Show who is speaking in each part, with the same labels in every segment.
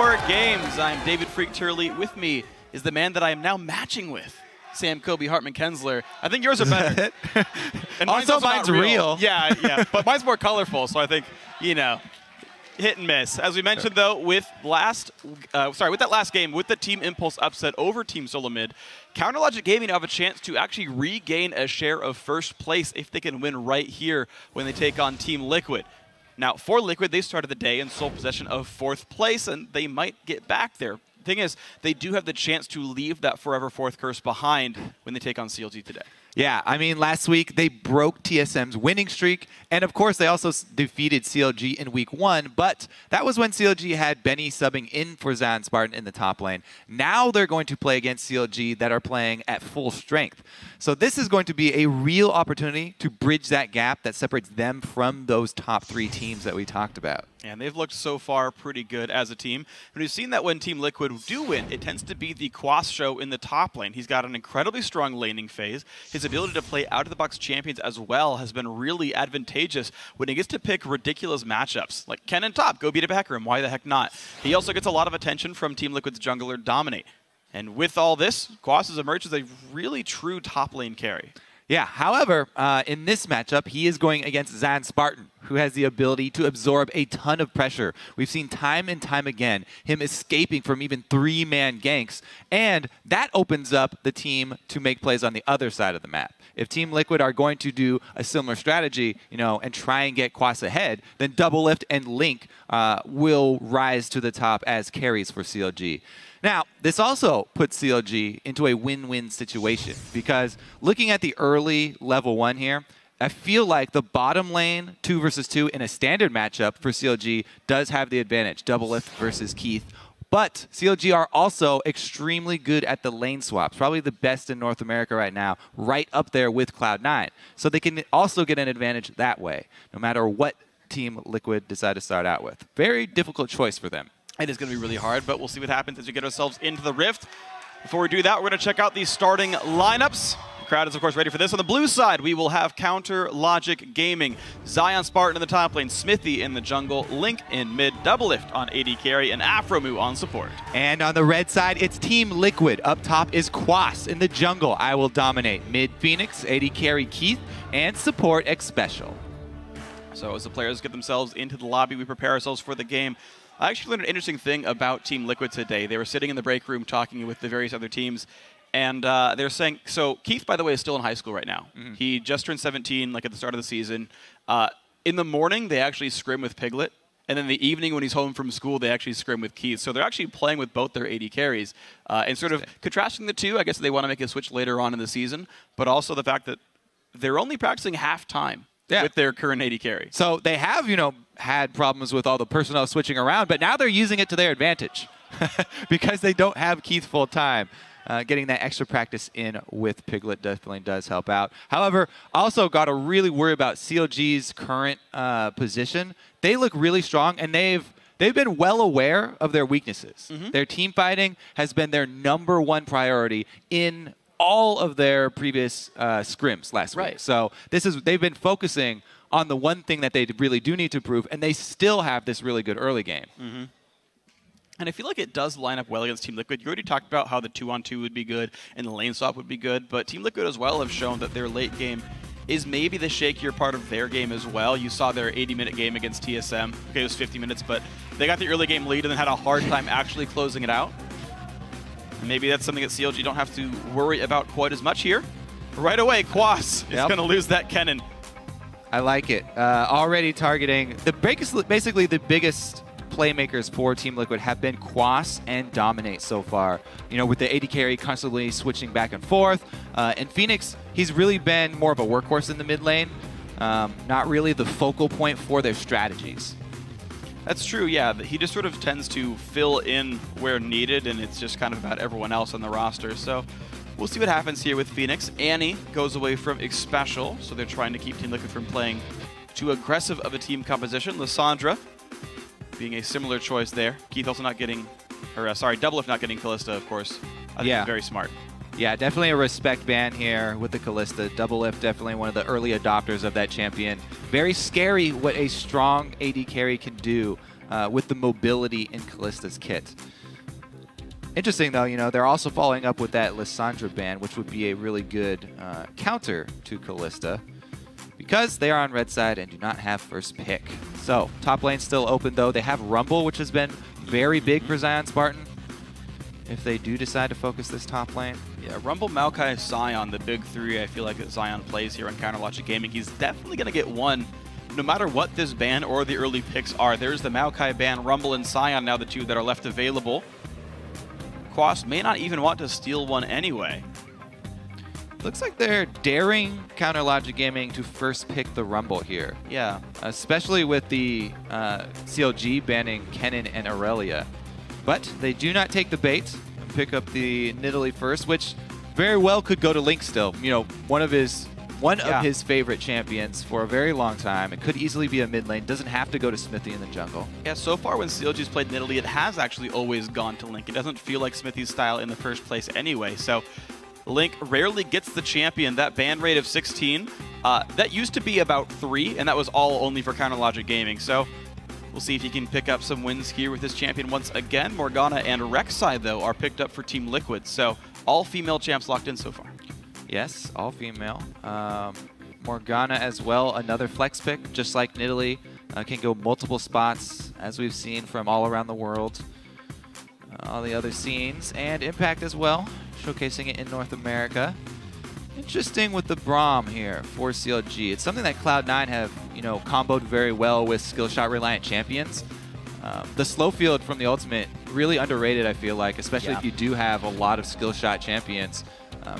Speaker 1: For games, I'm David Freak Turley. With me is the man that I am now matching with, Sam Kobe Hartman Kensler. I think yours are better.
Speaker 2: And mine's real.
Speaker 1: Yeah, yeah, but mine's more colorful, so I think, you know, hit and miss. As we mentioned, though, with that last game, with the Team Impulse upset over Team Solomid, Counterlogic Gaming have a chance to actually regain a share of first place if they can win right here when they take on Team Liquid. Now, for Liquid, they started the day in sole possession of 4th place, and they might get back there. The thing is, they do have the chance to leave that forever 4th curse behind when they take on CLG today.
Speaker 2: Yeah, I mean, last week they broke TSM's winning streak, and of course they also defeated CLG in week 1, but that was when CLG had Benny subbing in for Zion Spartan in the top lane. Now they're going to play against CLG that are playing at full strength. So this is going to be a real opportunity to bridge that gap that separates them from those top 3 teams that we talked about.
Speaker 1: And they've looked so far pretty good as a team. And we've seen that when Team Liquid do win, it tends to be the Quas show in the top lane. He's got an incredibly strong laning phase. His ability to play out-of-the-box champions as well has been really advantageous when he gets to pick ridiculous matchups. Like Kennen top, go beat a Hecarim, why the heck not? He also gets a lot of attention from Team Liquid's jungler Dominate. And with all this, Quas has emerged as a really true top lane carry.
Speaker 2: Yeah, however, in this matchup, he is going against Zion Spartan, who has the ability to absorb a ton of pressure. We've seen time and time again him escaping from even 3-man ganks, and that opens up the team to make plays on the other side of the map. If Team Liquid are going to do a similar strategy, you know, and try and get Quas ahead, then Double Lift and Link will rise to the top as carries for CLG. Now, this also puts CLG into a win-win situation because looking at the early level 1 here, I feel like the bottom lane 2 versus 2 in a standard matchup for CLG does have the advantage, Double Lift versus Keith. But CLG are also extremely good at the lane swaps, probably the best in North America right now, right up there with Cloud9. So they can also get an advantage that way, no matter what Team Liquid decide to start out with. Very difficult choice for them.
Speaker 1: It is going to be really hard, but we'll see what happens as we get ourselves into the Rift. Before we do that, we're going to check out the starting lineups. The crowd is, of course, ready for this. On the blue side, we will have Counterlogic Gaming, Zion Spartan in the top lane, Smithy in the jungle, Link in mid, Double Lift on AD carry, and Afromu on support.
Speaker 2: And on the red side, it's Team Liquid. Up top is Quas in the jungle. I will dominate. Mid Phoenix, AD carry Keith, and support X Special.
Speaker 1: So as the players get themselves into the lobby, we prepare ourselves for the game. I actually learned an interesting thing about Team Liquid today. They were sitting in the break room talking with the various other teams, and they're saying, so Keith, by the way, is still in high school right now. Mm-hmm. He just turned 17, like at the start of the season. In the morning, they actually scrim with Piglet, and then in the evening when he's home from school, they actually scrim with Keith. So they're actually playing with both their AD carries. And sort of contrasting the two, I guess they want to make a switch later on in the season, but also the fact that they're only practicing half time. Yeah. With their current AD carry.
Speaker 2: So they have, you know, had problems with all the personnel switching around, but now they're using it to their advantage because they don't have Keith full time. Getting that extra practice in with Piglet definitely does help out. However, also got to really worry about CLG's current position. They look really strong, and they've been well aware of their weaknesses. Mm-hmm. Their team fighting has been their #1 priority in all of their previous scrims last week. So they've been focusing on the one thing that they really do need to prove, and they still have this really good early game.
Speaker 1: Mm-hmm. And I feel like it does line up well against Team Liquid. You already talked about how the 2-on-2 would be good and the lane swap would be good, but Team Liquid as well have shown that their late game is maybe the shakier part of their game as well. You saw their 80-minute game against TSM. Okay, it was 50 minutes, but they got the early game lead and then had a hard time actually closing it out. Maybe that's something that CLG don't have to worry about quite as much here. Right away, Quas is going to lose that Kennen.
Speaker 2: I like it. Already targeting basically the biggest playmakers for Team Liquid have been Quas and Dominate so far. You know, with the AD carry constantly switching back and forth. And Phoenix, he's really been more of a workhorse in the mid lane, not really the focal point for their strategies.
Speaker 1: That's true, yeah. He just sort of tends to fill in where needed, and it's just kind of about everyone else on the roster. So we'll see what happens here with Phoenix. Annie goes away from Xpecial, so they're trying to keep Team Liquid from playing too aggressive of a team composition. Lissandra being a similar choice there. Keith also not getting, or sorry, Double Lift not getting Kalista, of course. I think very smart.
Speaker 2: Yeah, definitely a respect ban here with the Kalista. Double Lift, definitely one of the early adopters of that champion. Very scary what a strong AD carry can do with the mobility in Kallista's kit. Interesting, though, you know, they're also following up with that Lissandra ban, which would be a really good counter to Kalista, because they are on red side and do not have first pick. So, top lane still open, though. They have Rumble, which has been very big for Zion Spartan, if they do decide to focus this top lane.
Speaker 1: Yeah, Rumble, Maokai, Zion, the big three I feel like that Zion plays here on Counter Logic Gaming. He's definitely going to get one, no matter what this ban or the early picks are. There's the Maokai ban, Rumble and Zion now the two that are left available. Quas may not even want to steal one anyway.
Speaker 2: Looks like they're daring Counter Logic Gaming to first pick the Rumble here.
Speaker 1: Yeah.
Speaker 2: Especially with the CLG banning Kennen and Aurelia. But they do not take the bait and pick up the Nidalee first, which very well could go to Link still. You know, one of his favorite champions for a very long time. It could easily be a mid lane. Doesn't have to go to Smithy in the jungle.
Speaker 1: Yeah, so far when CLG's played Nidalee, it has actually always gone to Link. It doesn't feel like Smithy's style in the first place anyway. So Link rarely gets the champion. That ban rate of 16, that used to be about 3, and that was all only for Counter Logic Gaming. So we'll see if he can pick up some wins here with this champion once again. Morgana and Rek'Sai, though, are picked up for Team Liquid. So all female champs locked in so far.
Speaker 2: Yes, all female. Morgana as well, another flex pick, just like Nidalee. Can go multiple spots, as we've seen from all around the world. All the other scenes, and Impact as well, showcasing it in North America. Interesting with the Braum here for CLG. It's something that Cloud9 have, you know, comboed very well with skill shot reliant champions. The slow field from the ultimate, really underrated, I feel like, especially if you do have a lot of skill shot champions.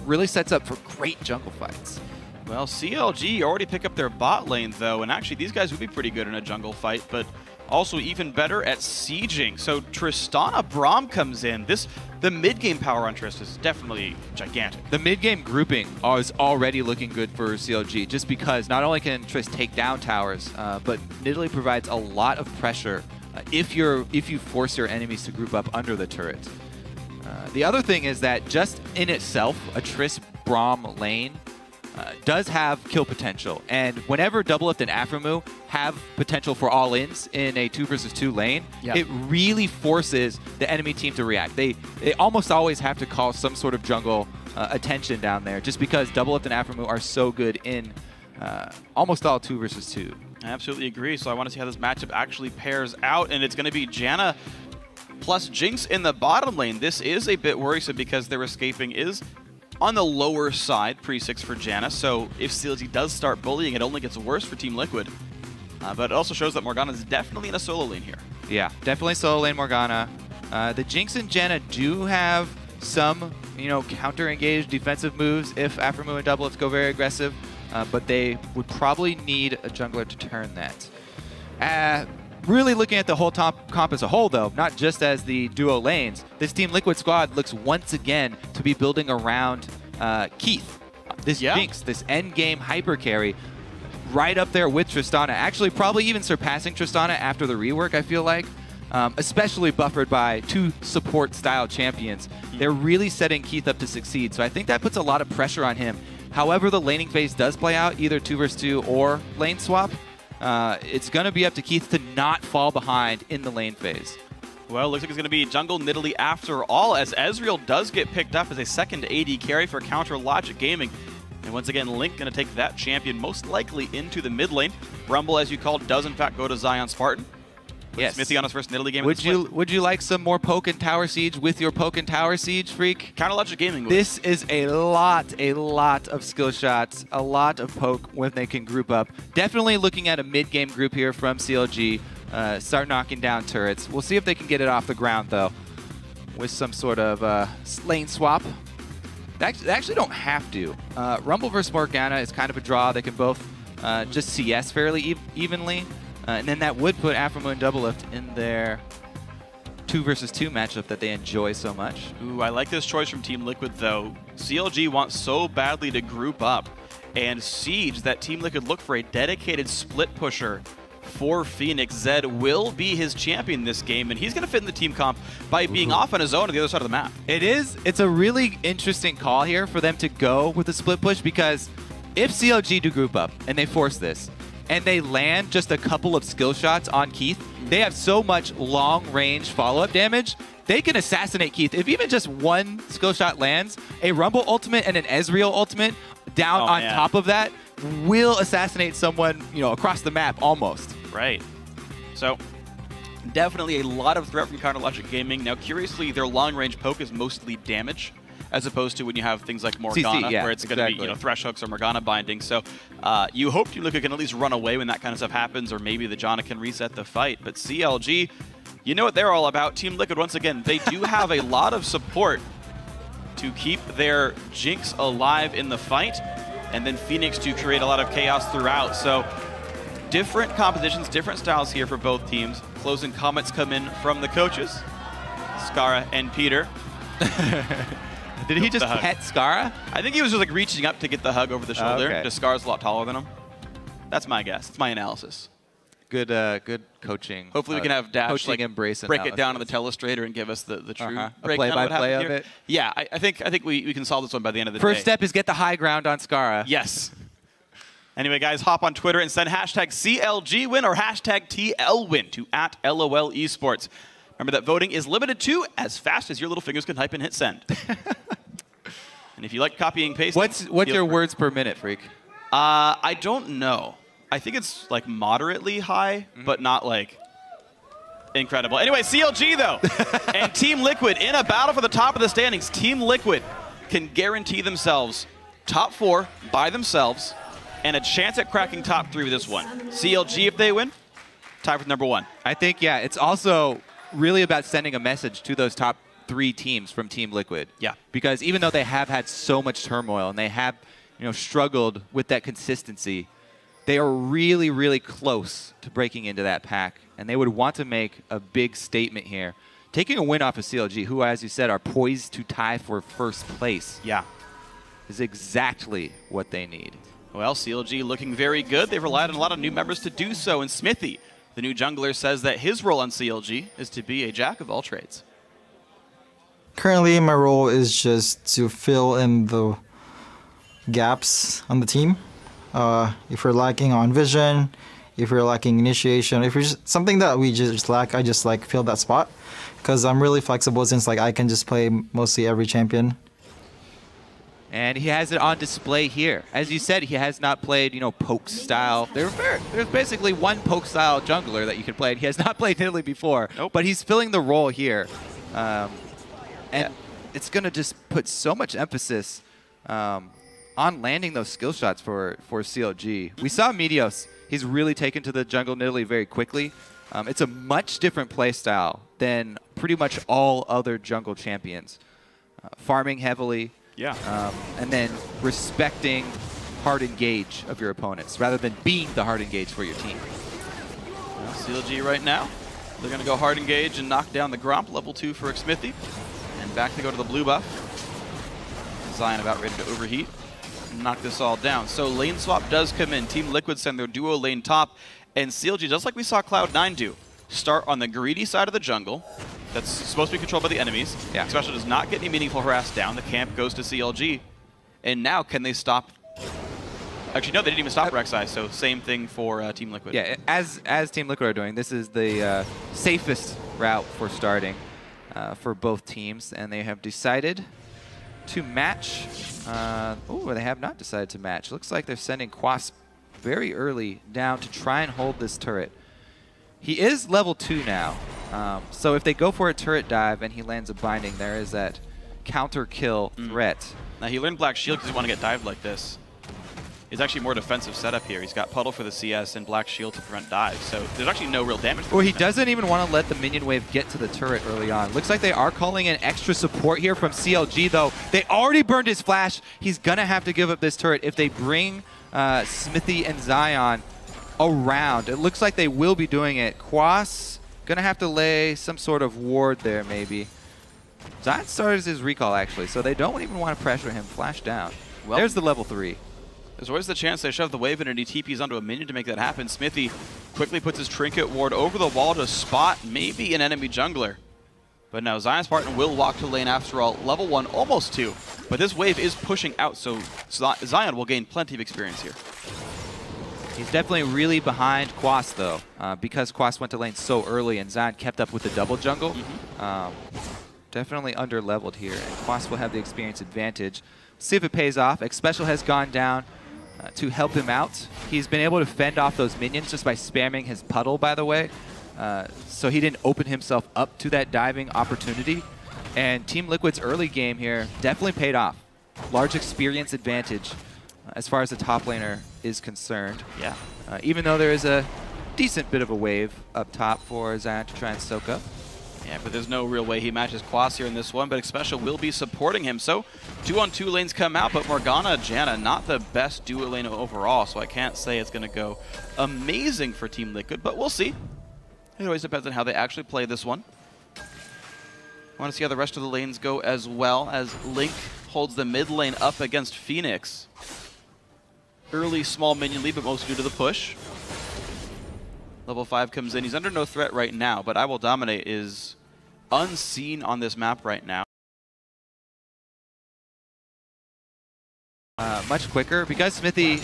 Speaker 2: Really sets up for great jungle fights.
Speaker 1: Well, CLG already pick up their bot lane, though, and actually these guys would be pretty good in a jungle fight, but also even better at sieging. So Tristana Braum comes in. The mid-game power on Trist is definitely gigantic.
Speaker 2: The mid-game grouping is already looking good for CLG, just because not only can Trist take down towers, but Nidalee provides a lot of pressure if you force your enemies to group up under the turret. The other thing is that just in itself, a Trist Braum lane does have kill potential. And whenever Doublelift and Aphromoo have potential for all-ins in a 2 versus 2 lane, it really forces the enemy team to react. They almost always have to call some sort of jungle attention down there, just because Doublelift and Aphromoo are so good in almost all 2 versus 2.
Speaker 1: I absolutely agree. So I want to see how this matchup actually pairs out, and it's going to be Janna plus Jinx in the bottom lane. This is a bit worrisome because their escaping is on the lower side, pre-6 for Janna. So if CLG does start bullying, it only gets worse for Team Liquid. But it also shows that Morgana is definitely in a solo lane here.
Speaker 2: Yeah, definitely solo lane Morgana. The Jinx and Janna do have some, you know, counter-engaged defensive moves if Aphromoo and Doublelift go very aggressive, but they would probably need a jungler to turn that. Really looking at the whole top comp as a whole, though, not just as the duo lanes, this Team Liquid squad looks once again to be building around Keith. This Jinx, this endgame hyper carry, right up there with Tristana. Actually, probably even surpassing Tristana after the rework, I feel like. Especially buffered by 2 support-style champions. They're really setting Keith up to succeed, so I think that puts a lot of pressure on him. However the laning phase does play out, either 2 versus 2 or lane swap, it's going to be up to Keith to not fall behind in the lane phase.
Speaker 1: Well, looks like it's going to be jungle Nidalee after all, as Ezreal does get picked up as a second AD carry for Counter Logic Gaming. And once again, Link going to take that champion most likely into the mid lane. Rumble, as you called, does in fact go to Zion Spartan. Yes. Smithy on his first Nidalee game.
Speaker 2: Would you like some more poke and tower siege with your poke and tower siege, Freak?
Speaker 1: Counter Logic Gaming.
Speaker 2: This is a lot of skill shots, a lot of poke when they can group up. Definitely looking at a mid-game group here from CLG. Start knocking down turrets. We'll see if they can get it off the ground, though, with some sort of lane swap. They actually don't have to. Rumble versus Morgana is kind of a draw. They can both just CS fairly evenly. And then that would put Aphromoo and Doublelift in their 2 versus 2 matchup that they enjoy so much.
Speaker 1: Ooh, I like this choice from Team Liquid, though. CLG wants so badly to group up and siege that Team Liquid look for a dedicated split pusher for Phoenix. Zed will be his champion this game, and he's going to fit in the team comp by being off on his own on the other side of the map.
Speaker 2: It's a really interesting call here for them to go with the split push, because if CLG do group up and they force this, and they land just a couple of skill shots on Keith, they have so much long-range follow-up damage, they can assassinate Keith. If even just one skill shot lands, a Rumble ultimate and an Ezreal ultimate down on top of that will assassinate someone, you know, across the map almost.
Speaker 1: Right. So definitely a lot of threat from Counter Logic Gaming. Now, curiously, their long-range poke is mostly damage, as opposed to when you have things like Morgana,
Speaker 2: CC,
Speaker 1: where it's going to be, you know, thresh hooks or Morgana binding. So you hope Team Liquid can at least run away when that kind of stuff happens, or maybe the Janna can reset the fight. But CLG, you know what they're all about. Team Liquid, once again, they do have a lot of support to keep their Jinx alive in the fight, and then Phoenix to create a lot of chaos throughout. So different compositions, different styles here for both teams. Closing comments come in from the coaches, Skara and Peter.
Speaker 2: Did he just pet Skara?
Speaker 1: I think he was just like reaching up to get the hug over the shoulder. Because Skara's a lot taller than him. That's my guess. It's my analysis.
Speaker 2: Good coaching.
Speaker 1: Hopefully we can have Dash like
Speaker 2: embrace
Speaker 1: break it down on the telestrator and give us the true
Speaker 2: play-by-play of it.
Speaker 1: Yeah, I think we can solve this one by the end of the day.
Speaker 2: First step is get the high ground on Skara.
Speaker 1: Yes. Anyway, guys, hop on Twitter and send hashtag CLGwin or hashtag TLWin to @LOL Esports. Remember that voting is limited to as fast as your little fingers can type and hit send. And if you like copying pasting,
Speaker 2: what's your words per minute, Freak?
Speaker 1: I don't know. I think it's like moderately high, but not like incredible. Anyway, CLG though, and Team Liquid in a battle for the top of the standings. Team Liquid can guarantee themselves top 4 by themselves and a chance at cracking top 3 with this one. CLG, if they win, tie for number 1.
Speaker 2: I think, yeah, it's also really about sending a message to those top 3 teams from Team Liquid.
Speaker 1: Yeah.
Speaker 2: Because even though they have had so much turmoil and they have, you know, struggled with that consistency, they are really, really close to breaking into that pack, and they would want to make a big statement here. Taking a win off of CLG, who, as you said, are poised to tie for first place, is exactly what they need.
Speaker 1: Well, CLG looking very good. They've relied on a lot of new members to do so, and Smithy, the new jungler, says that his role on CLG is to be a jack of all trades.
Speaker 3: Currently, my role is just to fill in the gaps on the team. If we're lacking on vision, if we're lacking initiation, if it's something that we just lack, I just like fill that spot. Because I'm really flexible, since like I can just play mostly every champion.
Speaker 2: And he has it on display here. As you said, he has not played, you know, poke style. There's basically one poke style jungler that you can play. And he has not played Nidalee before, but he's filling the role here. And it's going to just put so much emphasis on landing those skill shots for CLG. We saw Meteos. He's really taken to the jungle Nidalee very quickly. It's a much different play style than pretty much all other jungle champions. Farming heavily. And then respecting hard engage of your opponents rather than being the hard engage for your team.
Speaker 1: Well, CLG right now, they're going to go hard engage and knock down the Gromp, level 2 for Xmithy. And back to go to the blue buff. Zion about ready to overheat and knock this all down. So lane swap does come in. Team Liquid send their duo lane top. And CLG, just like we saw Cloud9 do, start on the greedy side of the jungle. That's supposed to be controlled by the enemies. Special does not get any meaningful harass down. The camp goes to CLG. And now, can they stop? Actually, no, they didn't even stop Rek'Sai, so same thing for Team Liquid.
Speaker 2: Yeah, as Team Liquid are doing, this is the safest route for starting for both teams. And they have decided to match. Oh, they have not decided to match. Looks like they're sending Quas very early down to try and hold this turret. He is level 2 now. So if they go for a turret dive and he lands a binding, there is that counter kill threat.
Speaker 1: Now he learned Black Shield because he want to get dived like this. He's actually more defensive setup here. He's got Puddle for the CS and Black Shield to prevent dives. So there's actually no real damage.
Speaker 2: Well, he doesn't even want to let the minion wave get to the turret early on. Looks like they are calling in extra support here from CLG, though. They already burned his flash. He's going to have to give up this turret if they bring Smithy and Zion around. It looks like they will be doing it. Quas going to have to lay some sort of ward there, maybe. Zion started his recall, actually, so they don't even want to pressure him. Flash down. Well, there's the level 3.
Speaker 1: There's always the chance they shove the wave in and he TPs onto a minion to make that happen. Smithy quickly puts his trinket ward over the wall to spot maybe an enemy jungler. But now Zion Spartan will walk to lane after all. Level 1, almost 2. But this wave is pushing out, so Zion will gain plenty of experience here.
Speaker 2: He's definitely really behind Quas, though, because Quas went to lane so early and Zan kept up with the double jungle. Definitely under-leveled here, and Quas will have the experience advantage. See if it pays off. X-Special has gone down to help him out. He's been able to fend off those minions just by spamming his puddle, by the way. So he didn't open himself up to that diving opportunity. And Team Liquid's early game here definitely paid off. Large experience advantage as far as the top laner is concerned.
Speaker 1: Yeah.
Speaker 2: Even though there is a decent bit of a wave up top for Zion to try and soak up.
Speaker 1: Yeah, but there's no real way he matches Quas here in this one, but X-Special will be supporting him. So 2-on-2 lanes come out, but Morgana, Janna, not the best duo lane overall, so I can't say it's going to go amazing for Team Liquid, but we'll see. It always depends on how they actually play this one. I want to see how the rest of the lanes go as well, as Link holds the mid lane up against Phoenix. Early small minion lead, but mostly due to the push. Level 5 comes in. He's under no threat right now, but I Will Dominate is unseen on this map right now.
Speaker 2: Much quicker, because Smithy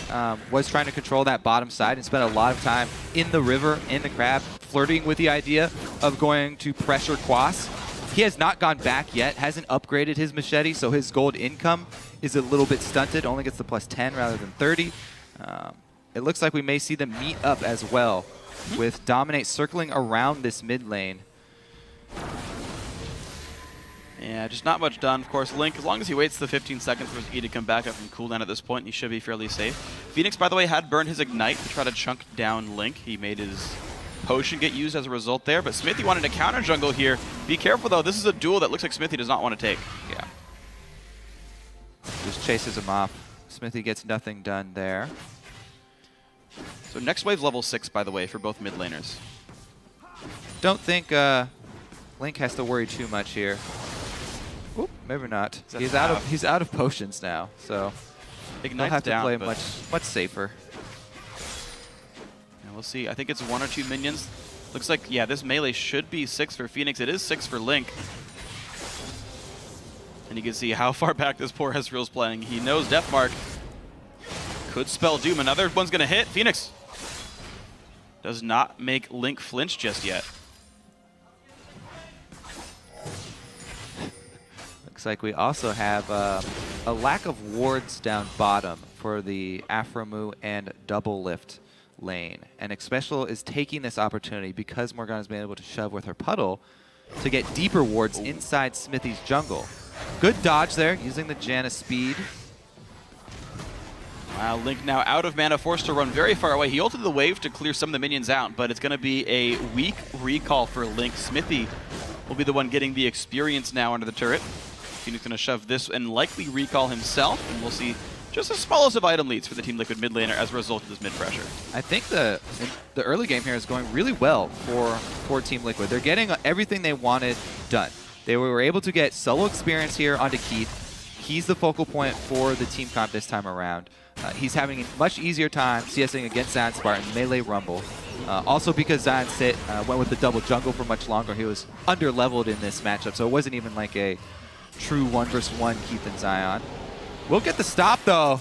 Speaker 2: was trying to control that bottom side and spent a lot of time in the river, in the crab, flirting with the idea of going to pressure Quas. He has not gone back yet, hasn't upgraded his machete, so his gold income is a little bit stunted, only gets the +10 rather than 30. It looks like we may see them meet up as well, with Dominate circling around this mid lane.
Speaker 1: Yeah, just not much done. Of course, Link, as long as he waits the 15 seconds for his E to come back up from cooldown at this point, he should be fairly safe. Phoenix, by the way, had burned his Ignite to try to chunk down Link. He made his potion get used as a result there, but Smithy wanted to counter jungle here. Be careful, though. This is a duel that looks like Smithy does not want to take.
Speaker 2: Yeah. Just chases him off. Smithy gets nothing done there.
Speaker 1: So next wave's level 6, by the way, for both mid laners.
Speaker 2: Don't think Link has to worry too much here. Oop, maybe not. He's out of potions now, so
Speaker 1: Ignite's
Speaker 2: he'll have to
Speaker 1: down,
Speaker 2: play
Speaker 1: but
Speaker 2: much safer.
Speaker 1: Yeah, we'll see. I think it's 1 or 2 minions. Looks like, yeah, this melee should be 6 for Phoenix. It is 6 for Link. And you can see how far back this poor Ezreal's playing. He knows Deathmark could spell doom. Another one's going to hit. Phoenix does not make Link flinch just yet.
Speaker 2: Looks like we also have a lack of wards down bottom for the Aphromoo and Double Lift lane. And X-Special is taking this opportunity because Morgana's been able to shove with her puddle to get deeper wards inside Smithy's jungle. Good dodge there, using the Janna speed.
Speaker 1: Wow, Link now out of mana, forced to run very far away. He ulted the wave to clear some of the minions out, but it's going to be a weak recall for Link. Smithy will be the one getting the experience now under the turret. Phoenix going to shove this and likely recall himself, and we'll see just the smallest of item leads for the Team Liquid mid laner as a result of this mid pressure.
Speaker 2: I think the early game here is going really well for Team Liquid. They're getting everything they wanted done. They were able to get solo experience here onto Keith. He's the focal point for the team comp this time around. He's having a much easier time CSing against Zion Spartan, melee rumble. Also because Zion went with the double jungle for much longer, he was under-leveled in this matchup, so it wasn't even like a true 1-versus-1 Keith and Zion. We'll get the stop, though.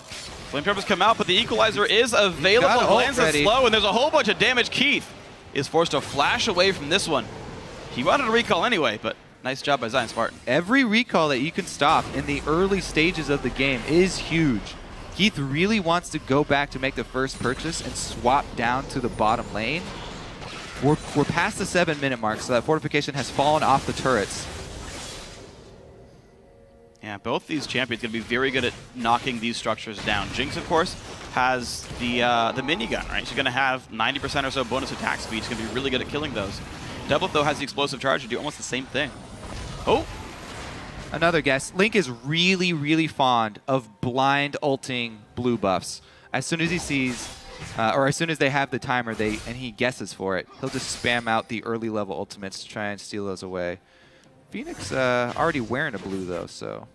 Speaker 1: Flamethrowers come out, but the equalizer is available. Lands it slow, and there's a whole bunch of damage. Keith is forced to flash away from this one. He wanted to recall anyway, but nice job by Zion Spartan.
Speaker 2: Every recall that you can stop in the early stages of the game is huge. Keith really wants to go back to make the first purchase and swap down to the bottom lane. We're past the 7-minute mark, so that fortification has fallen off the turrets.
Speaker 1: Yeah, both these champions going to be very good at knocking these structures down. Jinx, of course, has the minigun, right? She's going to have 90% or so bonus attack speed. She's going to be really good at killing those. Double, though, has the explosive charge to do almost the same thing. Oh!
Speaker 2: Another guess. Link is really, really fond of blind ulting blue buffs. As soon as he sees, or as soon as they have the timer, and he guesses for it, he'll just spam out the early level ultimates to try and steal those away. Phoenix already wearing a blue, though, so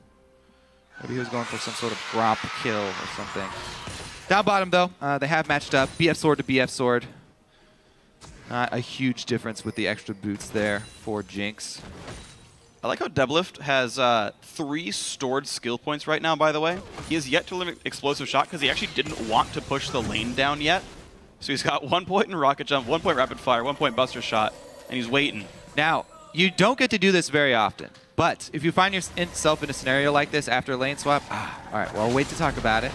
Speaker 2: maybe he was going for some sort of gromp kill or something. Down bottom, though, they have matched up. BF sword to BF sword. Not a huge difference with the extra boots there for Jinx.
Speaker 1: I like how Deadlift has 3 stored skill points right now, by the way. He has yet to limit Explosive Shot because he actually didn't want to push the lane down yet. So he's got 1 point in rocket jump, 1 point rapid fire, 1 point buster shot, and he's waiting.
Speaker 2: Now, you don't get to do this very often, but if you find yourself in a scenario like this after a lane swap, all right, well, I'll wait to talk about it.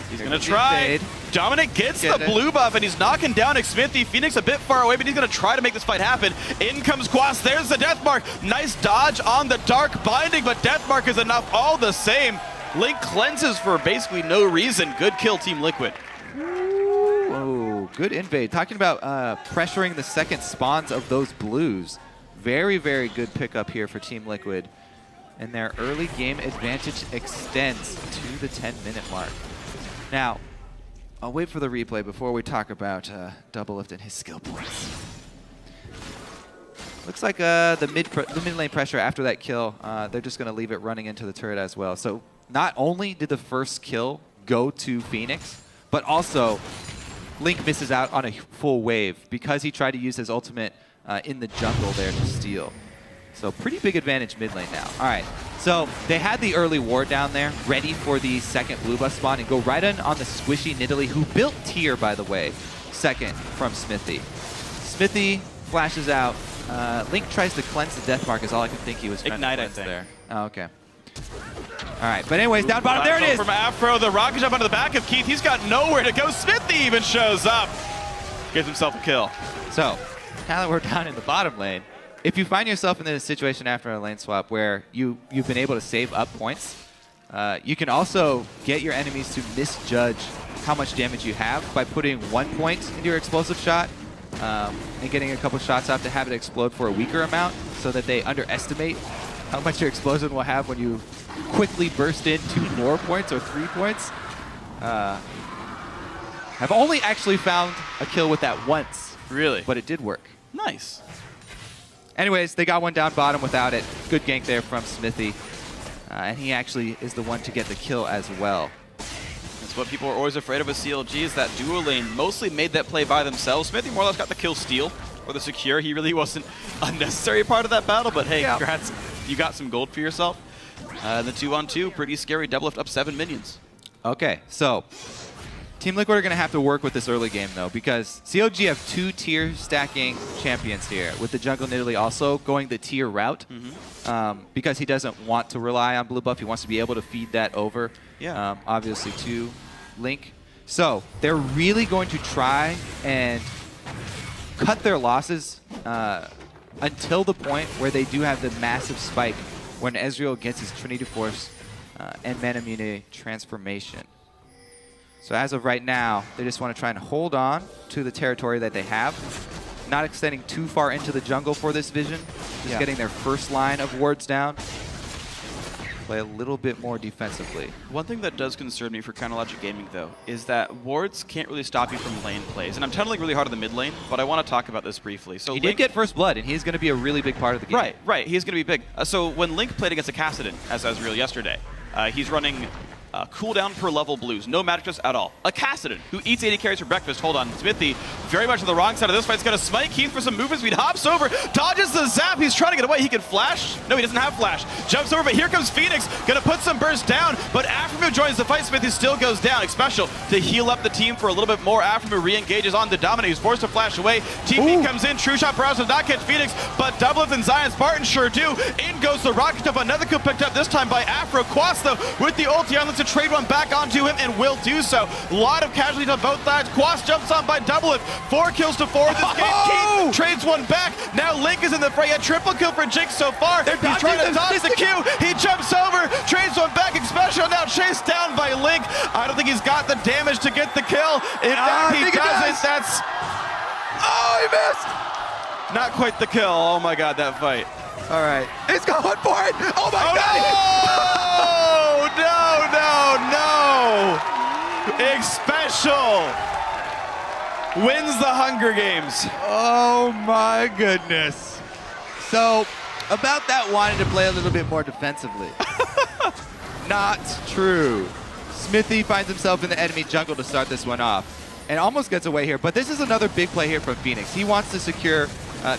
Speaker 1: He's going to try. Dominic gets the blue buff, and he's knocking down Xmithy. Phoenix a bit far away, but he's going to try to make this fight happen. In comes Quas. There's the death mark. Nice dodge on the dark binding, but death mark is enough all the same. Link cleanses for basically no reason. Good kill, Team Liquid.
Speaker 2: Ooh, good invade. Talking about pressuring the second spawns of those blues. Very, very good pickup here for Team Liquid. And their early game advantage extends to the 10-minute mark. Now, I'll wait for the replay before we talk about Doublelift and his skill points. Looks like the mid lane pressure after that kill, they're just going to leave it running into the turret as well. So not only did the first kill go to Phoenix, but also Link misses out on a full wave because he tried to use his ultimate in the jungle there to steal. So pretty big advantage mid lane now. All right, so they had the early ward down there, ready for the second blue buff spawn, and go right in on the squishy Nidalee, who built tier, by the way, second from Xmithy. Xmithy flashes out. Link tries to cleanse the death mark is all I could think he was trying
Speaker 1: Ignite,
Speaker 2: to cleanse
Speaker 1: I think.
Speaker 2: there. Oh, okay. All right, but anyways, down bottom, there it is!
Speaker 1: From Afro, the rocket jump onto the back of Keith. He's got nowhere to go. Xmithy even shows up. Gives himself a kill.
Speaker 2: So, now that we're down in the bottom lane, if you find yourself in this situation after a lane swap where you've been able to save up points, you can also get your enemies to misjudge how much damage you have by putting 1 point into your explosive shot and getting a couple shots out to have it explode for a weaker amount so that they underestimate how much your explosion will have when you quickly burst in 2 more points or 3 points. I've only actually found a kill with that once.
Speaker 1: Really?
Speaker 2: But it did work.
Speaker 1: Nice.
Speaker 2: Anyways, they got one down bottom without it. Good gank there from Xmithy. And he actually is the one to get the kill as well.
Speaker 1: That's what people are always afraid of with CLG, is that duo lane mostly made that play by themselves. Xmithy more or less got the kill steal or the secure. He really wasn't a necessary part of that battle, but hey, congrats. You got some gold for yourself. The 2-on-2, pretty scary. Doublelift up 7 minions.
Speaker 2: Okay, so Team Liquid are going to have to work with this early game, though, because CLG have 2 tier stacking champions here, with the jungle Nidalee also going the tier route, because he doesn't want to rely on blue buff. He wants to be able to feed that over, obviously, to Link. So they're really going to try and cut their losses until the point where they do have the massive spike when Ezreal gets his Trinity Force and Manamune transformation. So as of right now, they just want to try and hold on to the territory that they have, not extending too far into the jungle for this vision, just getting their first line of wards down, play a little bit more defensively.
Speaker 1: One thing that does concern me for Counterlogic Gaming, though, is that wards can't really stop you from lane plays. And I'm tunneling really hard on the mid lane, but I want to talk about this briefly. So
Speaker 2: he did get first blood, and he's going to be a really big part of the game.
Speaker 1: Right. He's going to be big. So when Link played against a Kassadin as Ezreal yesterday, he's running cooldown per level blues, no magic resist at all. A Kassadin who eats 80 carries for breakfast. Hold on, Xmithy very much on the wrong side of this fight. He's going to smite Keith for some movement speed. Hops over, dodges the zap. He's trying to get away. He can flash. No, he doesn't have flash. Jumps over, but here comes Phoenix. Going to put some burst down, but Afremu joins the fight. Xmithy still goes down. Special to heal up the team for a little bit more. Afremu re-engages on the Dominic. He's forced to flash away. TP comes in. True shot Barrows does not catch Phoenix, but Doublelift and Zion Spartan sure do. In goes the rocket jump. Another coup picked up, this time by Afro. Quas, though, with the ulti on, lets to trade one back onto him and will do so. A lot of casualties on both sides. Quas jumps on by Doublelift. 4 kills to 4 in this game. Keith trades one back. Now Link is in the fray. A triple kill for Jinx so far. He's trying to dodge the Q. He jumps over, trades one back. Special now chased down by Link. I don't think he's got the damage to get the kill. In fact, he doesn't. That's...
Speaker 2: Oh, he missed!
Speaker 1: Not quite the kill. Oh my god, that fight.
Speaker 2: All right. He's going for it! Oh my god!
Speaker 1: No! Special wins the Hunger Games.
Speaker 2: Oh my goodness. So, about that wanted to play a little bit more defensively. Not true. Xmithy finds himself in the enemy jungle to start this one off and almost gets away here, but this is another big play here from Phoenix. He wants to secure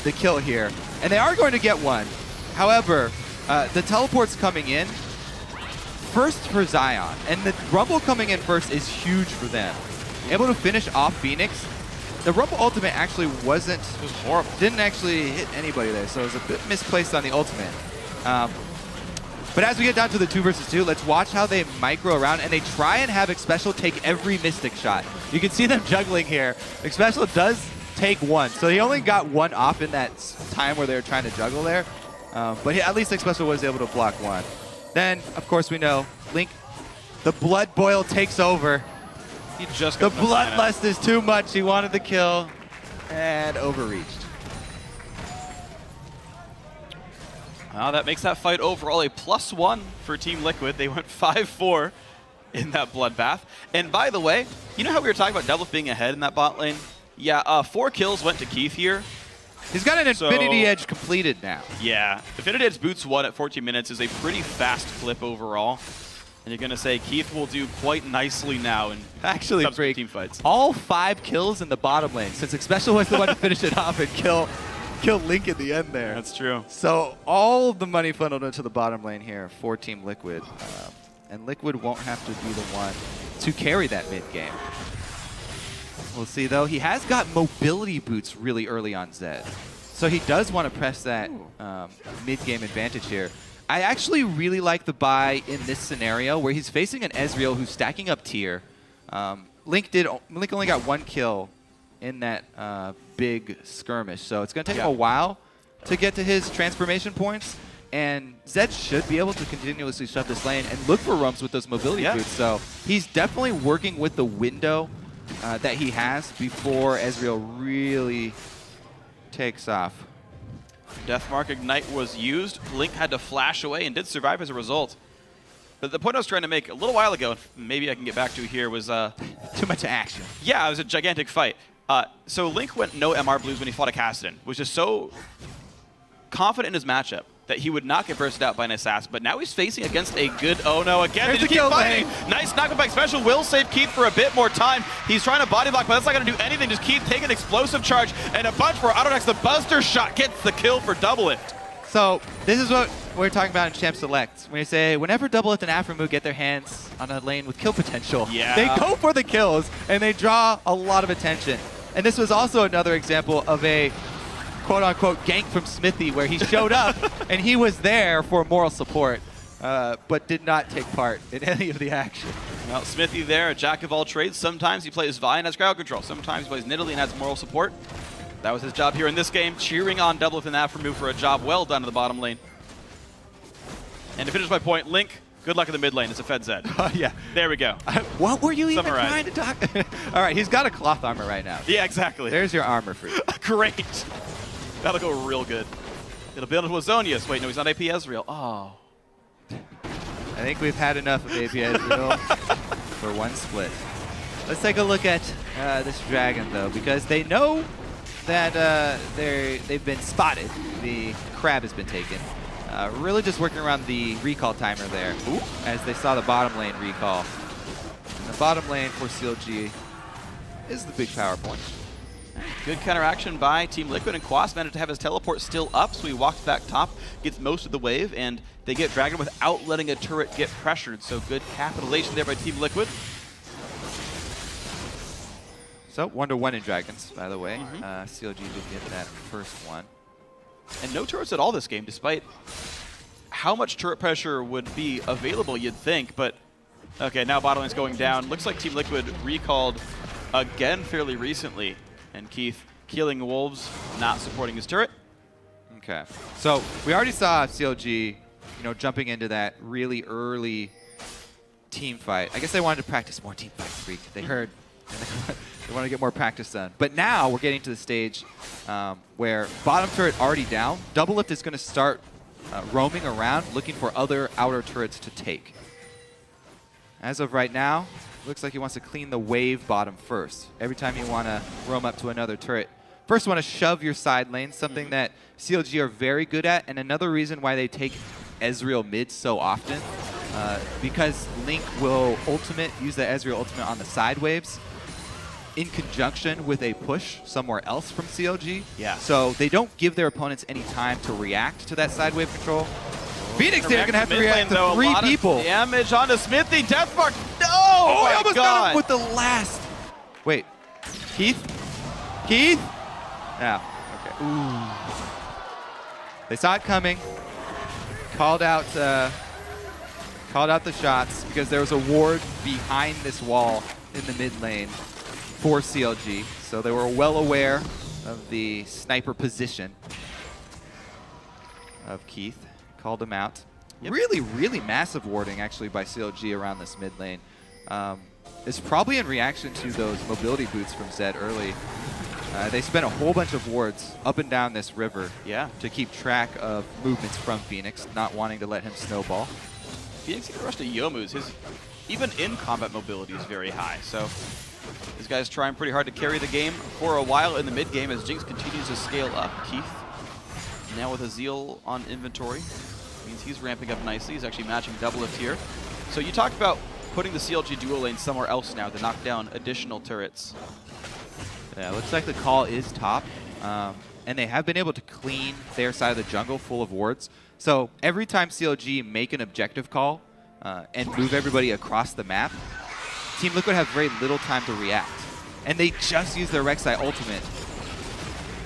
Speaker 2: the kill here, and they are going to get one. However, the teleport's coming in first for Zion, and the Rumble coming in first is huge for them. Able to finish off Phoenix the Rumble ultimate actually wasn't,
Speaker 1: It was horrible.
Speaker 2: didn't actually hit anybody there, so it was a bit misplaced on the ultimate. But as we get down to the 2 versus 2, let's watch how they micro around, and they try and have Xpecial take every Mystic shot. You can see them juggling here. Xpecial does take one, so he only got one off in that time where they were trying to juggle there. But at least Xpecial was able to block one. Then, of course, we know Link, the blood boil takes over.
Speaker 1: He just
Speaker 2: The
Speaker 1: got enough mana.
Speaker 2: bloodlust is too much. He wanted the kill and overreached.
Speaker 1: Well, that makes that fight overall a +1 for Team Liquid. They went 5-4 in that bloodbath. And by the way, you know how we were talking about Doublelift being ahead in that bot lane? Yeah, 4 kills went to Keith here.
Speaker 2: He's got an Infinity Edge completed now.
Speaker 1: Yeah, Infinity Edge boots 1 at 14 minutes is a pretty fast clip overall. And you're going to say Keith will do quite nicely now in
Speaker 2: Actually,
Speaker 1: subsequent team fights.
Speaker 2: all 5 kills in the bottom lane, since Xpecial was the one to finish it off and kill Link in the end there.
Speaker 1: That's true.
Speaker 2: So all of the money funneled into the bottom lane here for Team Liquid. And Liquid won't have to be the one to carry that mid game. We'll see, though. He has got mobility boots really early on Zed. So he does want to press that mid-game advantage here. I actually really like the buy in this scenario where he's facing an Ezreal who's stacking up tier. Link only got 1 kill in that big skirmish, so it's going to take him a while to get to his transformation points. And Zed should be able to continuously shove this lane and look for rumps with those mobility boots. So he's definitely working with the window that he has before Ezreal really takes off.
Speaker 1: Deathmark Ignite was used. Link had to flash away and did survive as a result. But the point I was trying to make a little while ago, maybe I can get back to here, was
Speaker 2: too much action.
Speaker 1: Yeah, it was a gigantic fight. So Link went no MR blues when he fought a Kassadin, was just so confident in his matchup that he would not get bursted out by an assassin. But now he's facing against a good, oh no, again, they just keep fighting. Nice knockback by Xpecial, will save Keith for a bit more time. He's trying to body block, but that's not going to do anything. Just Keith taking an explosive charge and a bunch for Autodex. The Buster Shot gets the kill for Doublelift.
Speaker 2: So this is what we're talking about in Champ Select. When you say, whenever Doublelift and Aphromoo get their hands on a lane with kill potential, they go for the kills and they draw a lot of attention. And this was also another example of a quote-unquote gank from Smithy where he showed up and he was there for moral support, but did not take part in any of the action.
Speaker 1: Well, Smithy there, a jack of all trades. Sometimes he plays Vi and has crowd control. Sometimes he plays Nidalee and has moral support. That was his job here in this game, cheering on Doublelift and Aphromoo for a job well done in the bottom lane. And to finish my point, Link, good luck in the mid lane. It's a Fed Zed.
Speaker 2: Yeah.
Speaker 1: There we go.
Speaker 2: What were you even trying to talk? All right, he's got a cloth armor right now.
Speaker 1: Yeah, exactly.
Speaker 2: There's your armor for you.
Speaker 1: Great. That'll go real good. It'll build into a Zonius. Wait, no, he's not AP Ezreal. Oh.
Speaker 2: I think we've had enough of AP Ezreal for one split. Let's take a look at this dragon, though, because they know that they've been spotted. The crab has been taken. Really just working around the recall timer there. Ooh. As they saw the bottom lane recall. And the bottom lane for CLG is the big power point.
Speaker 1: Good counteraction by Team Liquid, and Quas managed to have his teleport still up, so he walks back top, gets most of the wave, and they get Dragon without letting a turret get pressured. So good capitalization there by Team Liquid.
Speaker 2: So 1-1 in Dragons, by the way. CLG did get that first one.
Speaker 1: And no turrets at all this game, despite how much turret pressure would be available, you'd think. But, okay, now bottom lane's going down. Looks like Team Liquid recalled again fairly recently. And Keith killing Wolves, not supporting his turret.
Speaker 2: Okay. So we already saw CLG, jumping into that really early team fight. I guess they wanted to practice more team fights, Freak. They heard. They want to get more practice done. But now we're getting to the stage where bottom turret already down. Doublelift is going to start roaming around, looking for other outer turrets to take. As of right now, looks like he wants to clean the wave bottom first. Every time you want to roam up to another turret, first you want to shove your side lane, something that CLG are very good at, and another reason why they take Ezreal mid so often, because Link will use the Ezreal ultimate on the side waves in conjunction with a push somewhere else from CLG.
Speaker 1: Yeah.
Speaker 2: So they don't give their opponents any time to react to that side wave control. Phoenix here going to have to react to 3 people.
Speaker 1: Damage onto Smithy. Deathmark. No!
Speaker 2: Oh,
Speaker 1: my
Speaker 2: I almost
Speaker 1: God.
Speaker 2: got him with the last. Wait. Keith? Keith? Yeah. Okay. Ooh. They saw it coming. Called out the shots because there was a ward behind this wall in the mid lane for CLG. So they were well aware of the sniper position of Keith. Called him out. Yep. Really, really massive warding actually by CLG around this mid lane. It's probably in reaction to those mobility boots from Zed early. They spent a whole bunch of wards up and down this river to keep track of movements from Phoenix, not wanting to let him snowball.
Speaker 1: Phoenix can rush to Youmu's. His even in combat mobility is very high. So this guy's trying pretty hard to carry the game for a while in the mid game as Jinx continues to scale up. Keith now with a Zeal on inventory. Means he's ramping up nicely. He's actually matching Doublelift here. So you talked about putting the CLG duo lane somewhere else now to knock down additional turrets.
Speaker 2: Yeah, looks like the call is top. And they have been able to clean their side of the jungle full of wards. So every time CLG make an objective call and move everybody across the map, Team Liquid have very little time to react. And they just use their Rek'Sai ultimate.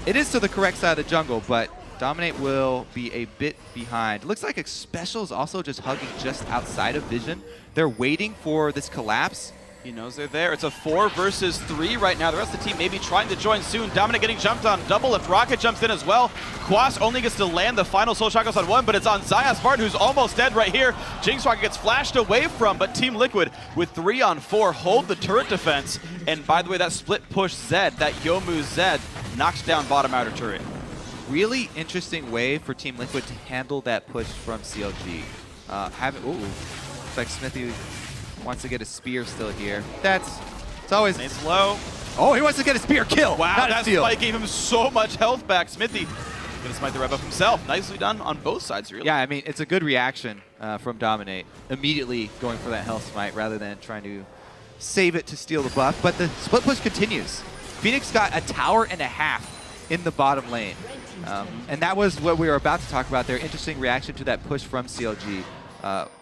Speaker 2: It is to the correct side of the jungle, but Dominate will be a bit behind. Looks like Xpecial is also just hugging just outside of vision. They're waiting for this collapse.
Speaker 1: He knows they're there. It's a 4 versus 3 right now. The rest of the team maybe trying to join soon. Dominate getting jumped on. Doublelift. Rocket jumps in as well. Quas only gets to land the final Soul Shackles on 1, but it's on Xayah Spartan, who's almost dead right here. Jinx Rocket gets flashed away from, but Team Liquid with 3 on 4 hold the turret defense. And by the way, that split push Zed, that Yomu Zed, knocks down bottom outer turret.
Speaker 2: Really interesting way for Team Liquid to handle that push from CLG. Looks like Smithy wants to get a spear still here. It's always...
Speaker 1: It's low.
Speaker 2: Oh, he wants to get a spear kill.
Speaker 1: Wow, that spike gave him so much health back. Smithy gonna smite the rev up himself. Nicely done on both sides, really.
Speaker 2: Yeah, I mean, it's a good reaction from Dominate. Immediately going for that health smite rather than trying to save it to steal the buff. But the split push continues. Phoenix got a tower and a half in the bottom lane. And that was what we were about to talk about, their interesting reaction to that push from CLG,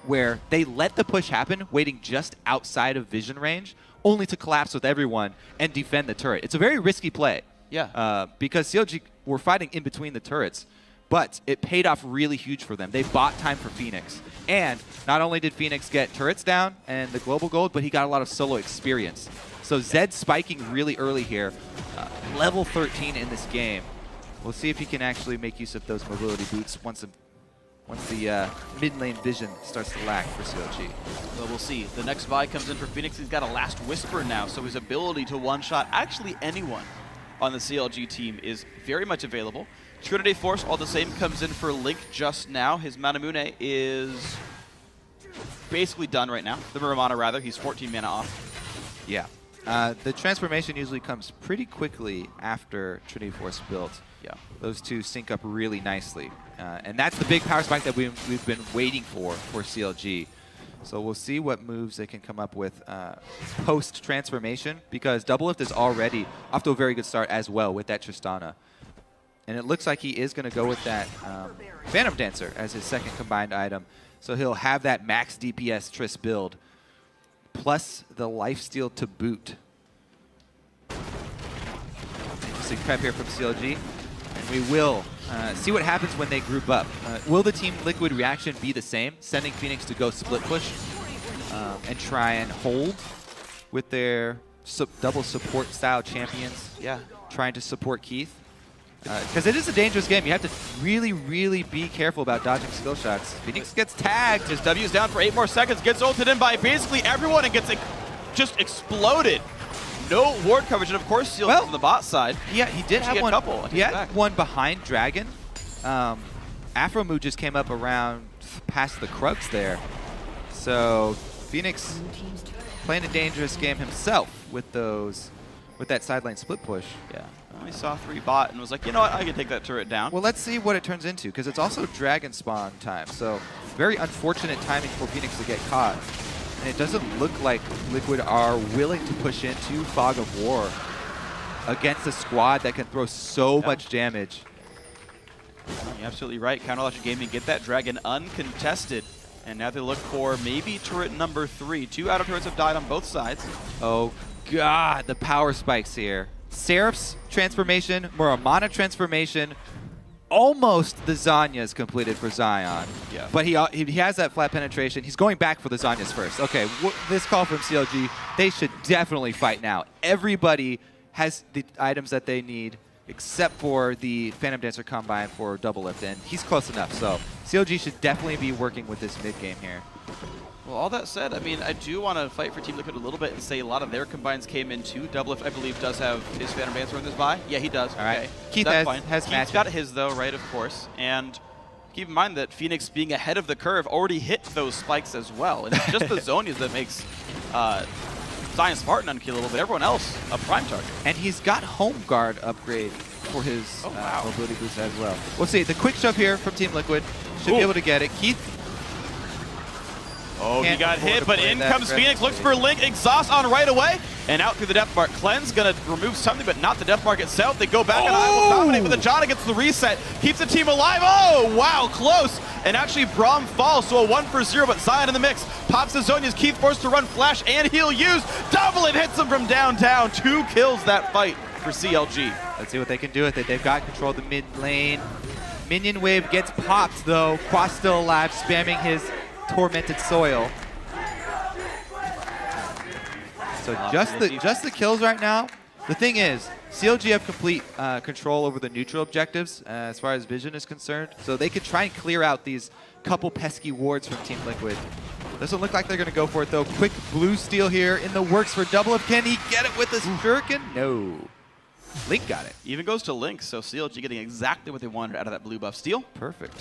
Speaker 2: where they let the push happen, waiting just outside of vision range, only to collapse with everyone and defend the turret. It's a very risky play.
Speaker 1: Yeah.
Speaker 2: Because CLG were fighting in between the turrets, but it paid off really huge for them. They bought time for Phoenix. And not only did Phoenix get turrets down and the global gold, but he got a lot of solo experience. So Zed spiking really early here, level 13 in this game. We'll see if he can actually make use of those mobility boots once the mid lane vision starts to lack for CLG.
Speaker 1: Well, we'll see. The next Vi comes in for Phoenix. He's got a Last Whisper now, so his ability to one-shot actually anyone on the CLG team is very much available. Trinity Force, all the same, comes in for Link just now. His Manamune is basically done right now. The Muramana, rather. He's 14 mana off.
Speaker 2: Yeah. The transformation usually comes pretty quickly after Trinity Force built.
Speaker 1: Yeah,
Speaker 2: those two sync up really nicely. And that's the big power spike that we've been waiting for CLG. So we'll see what moves they can come up with post-transformation, because Doublelift is already off to a very good start as well with that Tristana. And it looks like he is going to go with that Phantom Dancer as his second combined item. So he'll have that max DPS Triss build, plus the lifesteal to boot. Interesting prep here from CLG. And we will see what happens when they group up. Will the Team Liquid reaction be the same, sending Phoenix to go split push and try and hold with their double support style champions?
Speaker 1: Yeah,
Speaker 2: trying to support Keith. Because it is a dangerous game. You have to really, really be careful about dodging skill shots. Phoenix gets tagged.
Speaker 1: His W's down for 8 more seconds. Gets ulted in by basically everyone and gets just exploded. No ward coverage, and of course, Seal on the bot side.
Speaker 2: Yeah, he did have one. He had
Speaker 1: back.
Speaker 2: One behind Dragon. Afromoo just came up around past the Krugs there. So Phoenix playing a dangerous game himself with that sideline split push.
Speaker 1: Yeah. I saw 3 bot and was like, you know what, I can take that turret down.
Speaker 2: Well, let's see what it turns into, because it's also Dragon spawn time. So very unfortunate timing for Phoenix to get caught. And it doesn't look like Liquid are willing to push into Fog of War against a squad that can throw so much damage.
Speaker 1: You're absolutely right. Counterlogic Gaming get that Dragon uncontested. And now they look for maybe turret number 3. 2 outer turrets have died on both sides.
Speaker 2: Oh, God, the power spikes here. Seraph's transformation, Muramana transformation, almost the Zanya's completed for Zion.
Speaker 1: Yeah.
Speaker 2: But he has that flat penetration. He's going back for the Zanya's first. Okay, this call from CLG, they should definitely fight now. Everybody has the items that they need except for the Phantom Dancer Combine for double lift, and he's close enough. So CLG should definitely be working with this mid game here.
Speaker 1: Well, all that said, I mean, I do want to fight for Team Liquid a little bit and say a lot of their combines came in too. Doublelift, I believe, does have his Phantom Dancer in this buy. Yeah, he does.
Speaker 2: All right.
Speaker 1: Okay.
Speaker 2: Keith
Speaker 1: That's
Speaker 2: has
Speaker 1: Keith's
Speaker 2: matches.
Speaker 1: got his, though, right, of course. And keep in mind that Phoenix, being ahead of the curve, already hit those spikes as well. And it's just the Zonias that makes Zion Spartan unkillable, but everyone else a prime target.
Speaker 2: And he's got Home Guard upgrade for his
Speaker 1: wow.
Speaker 2: mobility boost as well. We'll see. The quick shove here from Team Liquid should be able to get it. Keith.
Speaker 1: Oh, he got hit, but in comes Phoenix, looks
Speaker 2: aggressively.
Speaker 1: for Link, exhaust on right away, and out through the Death Mark. Cleanse gonna remove something, but not the Death Mark itself. They go back, and I will dominate with the Jana, gets the reset, keeps the team alive. Oh, wow, close. And actually, Braum falls, so a 1 for 0, but Zion in the mix. Pops the Zonias, Keith forced to run flash, and he'll use. Double it hits him from downtown. 2 kills that fight for CLG.
Speaker 2: Let's see what they can do with it. They've got control of the mid lane. Minion wave gets popped, though. Quas still alive, spamming his Tormented Soil. So just the kills right now. The thing is, CLG have complete control over the neutral objectives as far as vision is concerned. So they could try and clear out these couple pesky wards from Team Liquid. Doesn't look like they're going to go for it, though. Quick blue steal here in the works for double. Can he get it with the shuriken? No. Link got it.
Speaker 1: Even goes to Link, so CLG getting exactly what they wanted out of that blue buff steal.
Speaker 2: Perfect.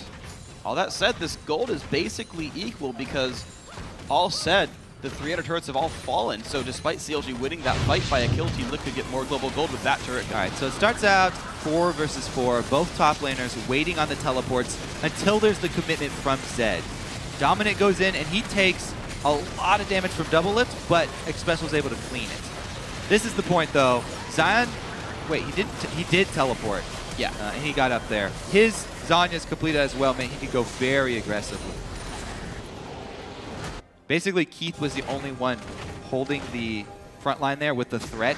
Speaker 1: All that said, this gold is basically equal because all said, the 300 turrets have all fallen. So despite CLG winning that fight by a kill, Team Liquid get more global gold with that turret.
Speaker 2: All right, so it starts out 4 versus 4. Both top laners waiting on the teleports until there's the commitment from Zed. Dominant goes in and he takes a lot of damage from double lift, but Express was able to clean it. This is the point though. Zion, wait, he did teleport.
Speaker 1: Yeah.
Speaker 2: And he got up there. His Zanya's completed as well, man. He could go very aggressively. Basically, Keith was the only one holding the front line there with the threat.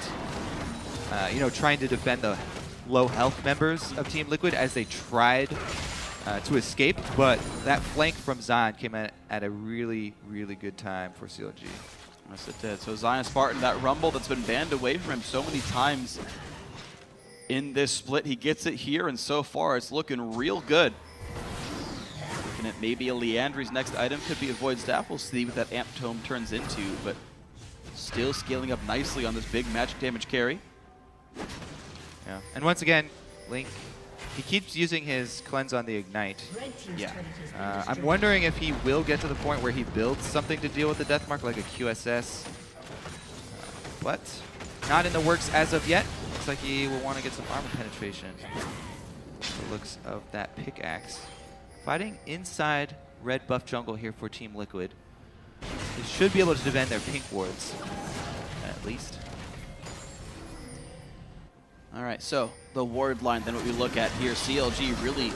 Speaker 2: You know, trying to defend the low health members of Team Liquid as they tried to escape. But that flank from Zion came at a really, really good time for CLG.
Speaker 1: Yes, it did. So Zion Spartan, that rumble that's been banned away from him so many times in this split, he gets it here, and so far it's looking real good. Looking at maybe a Leandry's next item could be a Void Staff. We'll see what that Amp Tome turns into, but still scaling up nicely on this big magic damage carry.
Speaker 2: Yeah, and once again, Link, he keeps using his cleanse on the Ignite.
Speaker 1: Yeah.
Speaker 2: I'm wondering if he will get to the point where he builds something to deal with the Death Mark, like a QSS. But not in the works as of yet. Looks like he will want to get some armor penetration. The looks of that pickaxe. Fighting inside red buff jungle here for Team Liquid. They should be able to defend their pink wards, at least.
Speaker 1: All right, so the ward line, then what we look at here, CLG really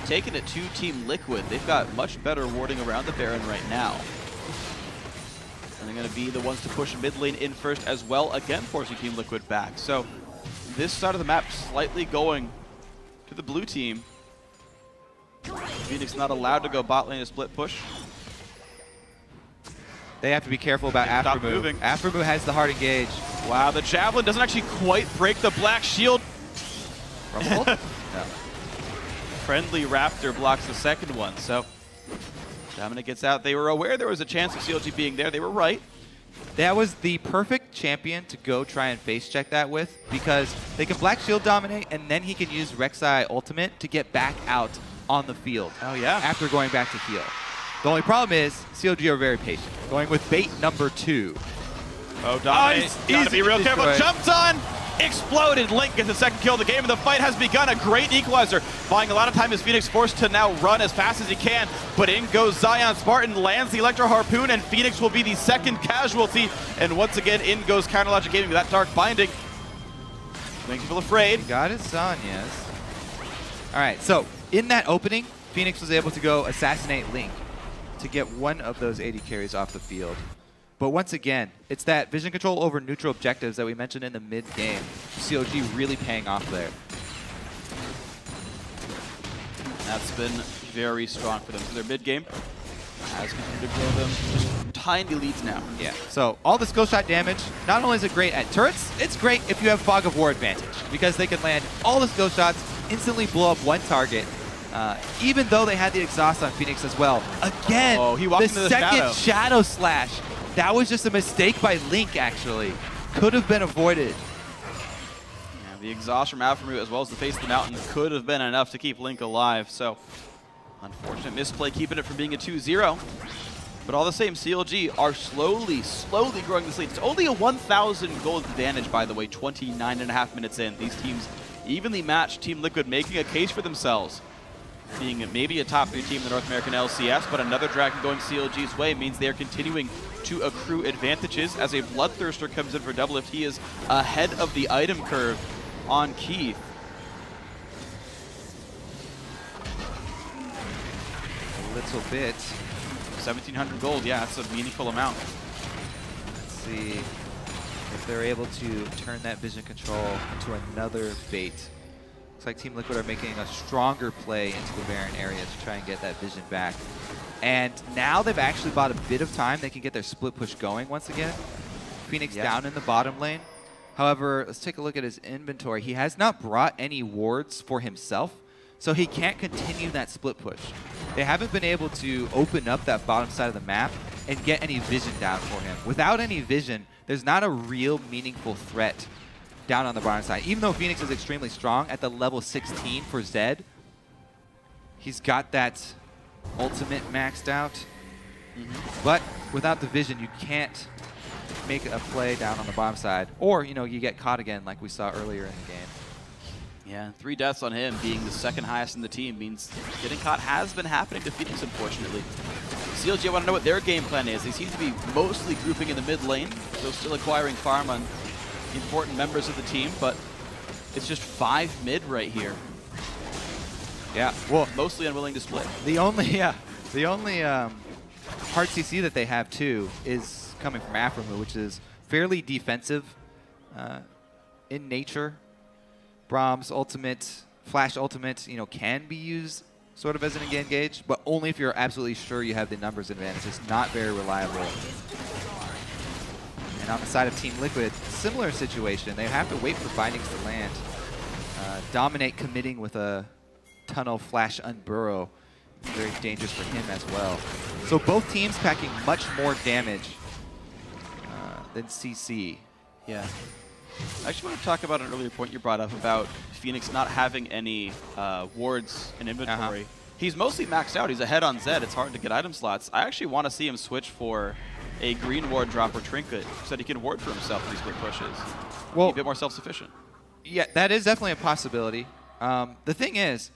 Speaker 1: taking it to Team Liquid. They've got much better warding around the Baron right now. And they're going to be the ones to push mid lane in first as well, again forcing Team Liquid back. So this side of the map slightly going to the blue team. Phoenix not allowed to go bot lane to split push.
Speaker 2: They have to be careful about
Speaker 1: Stop
Speaker 2: Aftermoo.
Speaker 1: moving.
Speaker 2: Aftermoo has the hard engage.
Speaker 1: Wow, the Javelin doesn't actually quite break the black shield.
Speaker 2: Rumble? No.
Speaker 1: Friendly Raptor blocks the second one, so Dominic gets out. They were aware there was a chance of CLG being there. They were right.
Speaker 2: That was the perfect champion to go try and face check that with, because they can Black Shield dominate, and then he can use Rek'Sai ultimate to get back out on the field.
Speaker 1: Oh, yeah.
Speaker 2: After going back to heal. The only problem is CLG are very patient, going with bait number 2.
Speaker 1: Oh, Dominic, gotta be real careful.
Speaker 2: Destroyed.
Speaker 1: Jumped on, exploded. Link gets the second kill of the game, and the fight has begun. A great equalizer, buying a lot of time as Phoenix forced to now run as fast as he can. But in goes Zion Spartan, lands the Electro Harpoon, and Phoenix will be the second casualty. And once again, in goes Counter Logic Gaming with that Dark Binding. Makes people afraid.
Speaker 2: He got his Zanyas. All right, so in that opening, Phoenix was able to go assassinate Link to get one of those 80 carries off the field. But once again, it's that vision control over neutral objectives that we mentioned in the mid-game. CLG really paying off there.
Speaker 1: That's been very strong for them. So their mid game has continued to grow them just tiny leads now.
Speaker 2: Yeah, so all the skill shot damage, not only is it great at turrets, it's great if you have Fog of War advantage, because they can land all the skill shots, instantly blow up one target, even though they had the exhaust on Phoenix as well. Again,
Speaker 1: he walked into the
Speaker 2: second shadow slash. That was just a mistake by Link, actually. Could have been avoided.
Speaker 1: Yeah, the exhaust from Alphamoot as well as the face of the mountain could have been enough to keep Link alive. So, unfortunate misplay keeping it from being a 2-0. But all the same, CLG are slowly growing this lead. It's only a 1,000 gold advantage, by the way, 29.5 minutes in. These teams evenly matched. Team Liquid making a case for themselves, being maybe a top 3 team in the North American LCS, but another Dragon going CLG's way means they are continuing to accrue advantages as a Bloodthirster comes in for Doublelift. He is ahead of the item curve on Keith.
Speaker 2: A little bit.
Speaker 1: 1,700 gold, yeah, that's a meaningful amount.
Speaker 2: Let's see if they're able to turn that vision control into another bait. Looks like Team Liquid are making a stronger play into the Baron area to try and get that vision back. And now they've actually bought a bit of time. They can get their split push going once again. Phoenix down in the bottom lane. However, let's take a look at his inventory. He has not brought any wards for himself, so he can't continue that split push. They haven't been able to open up that bottom side of the map and get any vision down for him. Without any vision, there's not a real meaningful threat down on the bottom side. Even though Phoenix is extremely strong at the level 16 for Zed, he's got that ultimate maxed out. But without the vision, you can't make a play down on the bottom side. Or, you know, you get caught again like we saw earlier in the game.
Speaker 1: Yeah, 3 deaths on him, being the second highest in the team, means getting caught has been happening to Phoenix, unfortunately. CLG, I want to know what their game plan is. They seem to be mostly grouping in the mid lane, so still acquiring farm on important members of the team, but it's just 5 mid right here.
Speaker 2: Yeah, well,
Speaker 1: mostly unwilling to split.
Speaker 2: The only hard CC that they have too is coming from Aframu, which is fairly defensive in nature. Brahms ultimate, Flash ultimate, you know, can be used sort of as an engage, but only if you're absolutely sure you have the numbers advantage. It's not very reliable. And on the side of Team Liquid, similar situation. They have to wait for bindings to land. Dominate committing with a tunnel flash unburrow. Very dangerous for him as well. So both teams packing much more damage than CC.
Speaker 1: Yeah. I actually want to talk about an earlier point you brought up about Phoenix not having any wards in inventory. He's mostly maxed out. He's ahead on Zed. It's hard to get item slots. I actually want to see him switch for a green ward drop or trinket so that he can ward for himself when he split pushes. Well, be a bit more self-sufficient.
Speaker 2: Yeah, that is definitely a possibility. The thing is,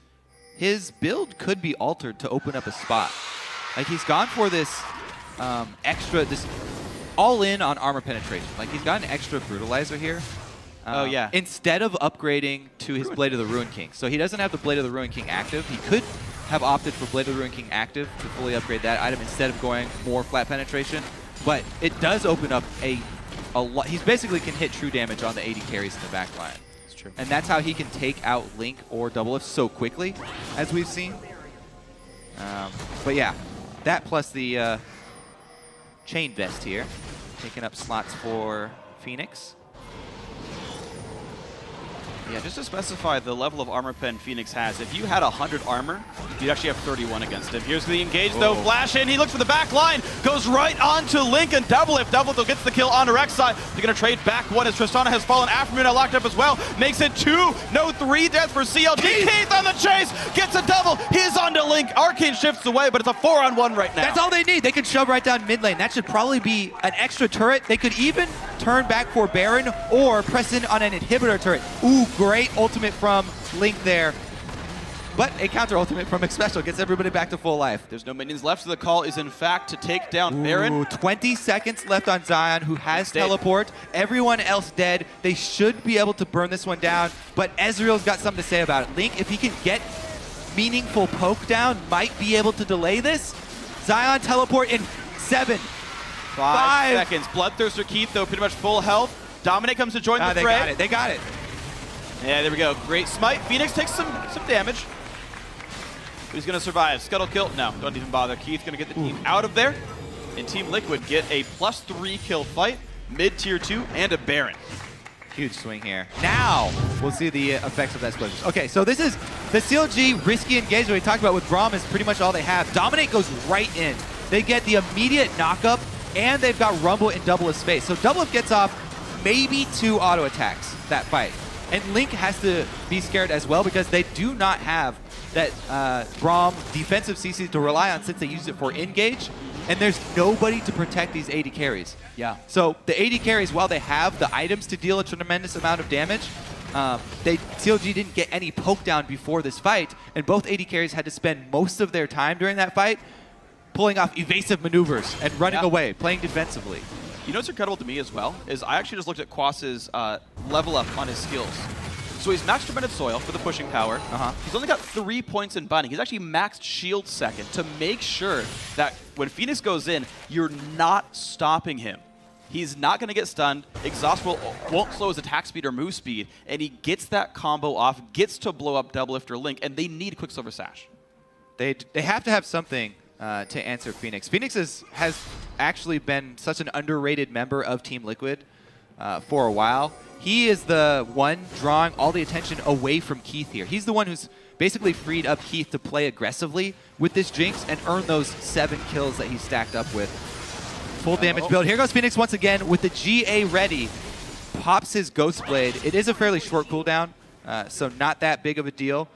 Speaker 2: his build could be altered to open up a spot. Like, he's gone for this this all in on armor penetration. Like, he's got an extra brutalizer here.
Speaker 1: Oh, yeah.
Speaker 2: Instead of upgrading to his Blade of the Ruin King. So he doesn't have the Blade of the Ruin King active. He could have opted for Blade of the Ruin King active to fully upgrade that item instead of going more flat penetration. But it does open up a lot. He basically can hit true damage on the 80 carries in the back line.
Speaker 1: That's true.
Speaker 2: And that's how he can take out Link or Doublelift so quickly, as we've seen. But yeah, that plus the chain vest here, taking up slots for Phoenix.
Speaker 1: Yeah, just to specify the level of armor pen Phoenix has, if you had 100 armor, you'd actually have 31 against him. Here's the engage, though. Flash in. He looks for the back line. Goes right on to Link and Doublelift. Doublelift gets the kill on the Rek'Sai. They're going to trade back one as Tristana has fallen. Aftermoon now locked up as well. Makes it 2. No, 3 deaths for CLG. Keith on the chase. Gets a double. He's on to Link. Arcane shifts away, but it's a 4-on-1 right now.
Speaker 2: That's all they need. They can shove right down mid lane. That should probably be an extra turret. They could even turn back for Baron or press in on an inhibitor turret. Ooh, great ultimate from Link there. But a counter ultimate from Xpecial gets everybody back to full life.
Speaker 1: There's no minions left, so the call is in fact to take down Baron.
Speaker 2: 20 seconds left on Zion, who has teleport. Everyone else dead. They should be able to burn this one down, but Ezreal's got something to say about it. Link, if he can get meaningful poke down, might be able to delay this. Zion teleport in 7.
Speaker 1: 5 seconds. Bloodthirster Keith, though, pretty much full health. Dominate comes to join the fray.
Speaker 2: They got it.
Speaker 1: Yeah, there we go. Great smite. Phoenix takes some damage. But he's going to survive. Scuttle kill. No, don't even bother. Keith going to get the team out of there. And Team Liquid get a +3 kill fight, mid-tier 2, and a Baron.
Speaker 2: Huge swing here. Now we'll see the effects of that split. Okay, so this is the CLG risky engagement we talked about with Braum is pretty much all they have. Dominate goes right in. They get the immediate knockup, and they've got Rumble and Doublelift space. So Doublelift gets off maybe 2 auto attacks that fight. And Link has to be scared as well because they do not have that Braum defensive CC to rely on since they use it for engage. And there's nobody to protect these AD carries.
Speaker 1: Yeah.
Speaker 2: So the AD carries, while they have the items to deal a tremendous amount of damage, CLG didn't get any poke down before this fight, and both AD carries had to spend most of their time during that fight pulling off evasive maneuvers and running away, playing defensively.
Speaker 1: You know what's incredible to me as well is I actually just looked at Quas's level up on his skills. So he's maxed Tremendous Soil for the pushing power. He's only got 3 points in binding. He's actually maxed shield second to make sure that when Phoenix goes in, you're not stopping him. He's not going to get stunned. Exhaust won't slow his attack speed or move speed, and he gets that combo off, gets to blow up Doublelift or Link, and they need Quicksilver Sash.
Speaker 2: They have to have something to answer Phoenix. Phoenix has actually been such an underrated member of Team Liquid for a while. He is the one drawing all the attention away from Keith here. He's the one who's basically freed up Keith to play aggressively with this Jinx and earn those 7 kills that he stacked up with. Full damage build. Here goes Phoenix once again with the GA ready. Pops his Ghost Blade. It is a fairly short cooldown, so not that big of a deal.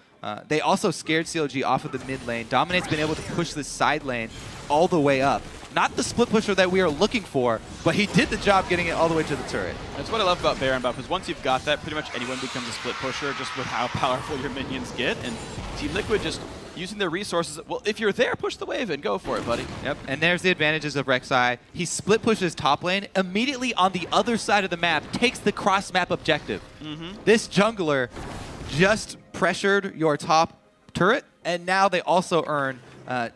Speaker 2: They also scared CLG off of the mid lane. Dominate's been able to push this side lane all the way up. Not the split pusher that we are looking for, but he did the job getting it all the way to the turret.
Speaker 1: That's what I love about Baron buff, is once you've got that, pretty much anyone becomes a split pusher just with how powerful your minions get. And Team Liquid just using their resources. Well, if you're there, push the wave and go for it, buddy.
Speaker 2: Yep, and there's the advantages of Rek'Sai. He split pushes top lane, immediately on the other side of the map, takes the cross-map objective. This jungler just pressured your top turret, and now they also earn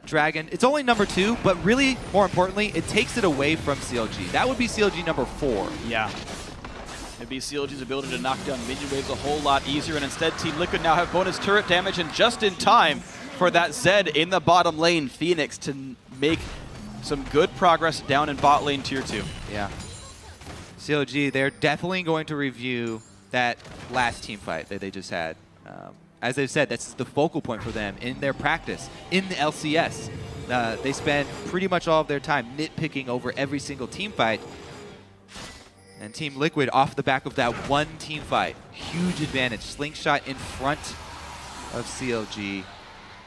Speaker 2: Dragon. It's only number 2, but really, more importantly, it takes it away from CLG. That would be CLG number 4.
Speaker 1: Yeah. It'd be CLG's ability to knock down minion waves a whole lot easier, and instead Team Liquid now have bonus turret damage, and just in time for that Zed in the bottom lane, Phoenix to make some good progress down in bot lane tier 2.
Speaker 2: Yeah. CLG, they're definitely going to review that last team fight that they just had. As they've said, that's the focal point for them in their practice, in the LCS. They spend pretty much all of their time nitpicking over every single team fight. And Team Liquid, off the back of that one team fight, huge advantage. Slingshot in front of CLG.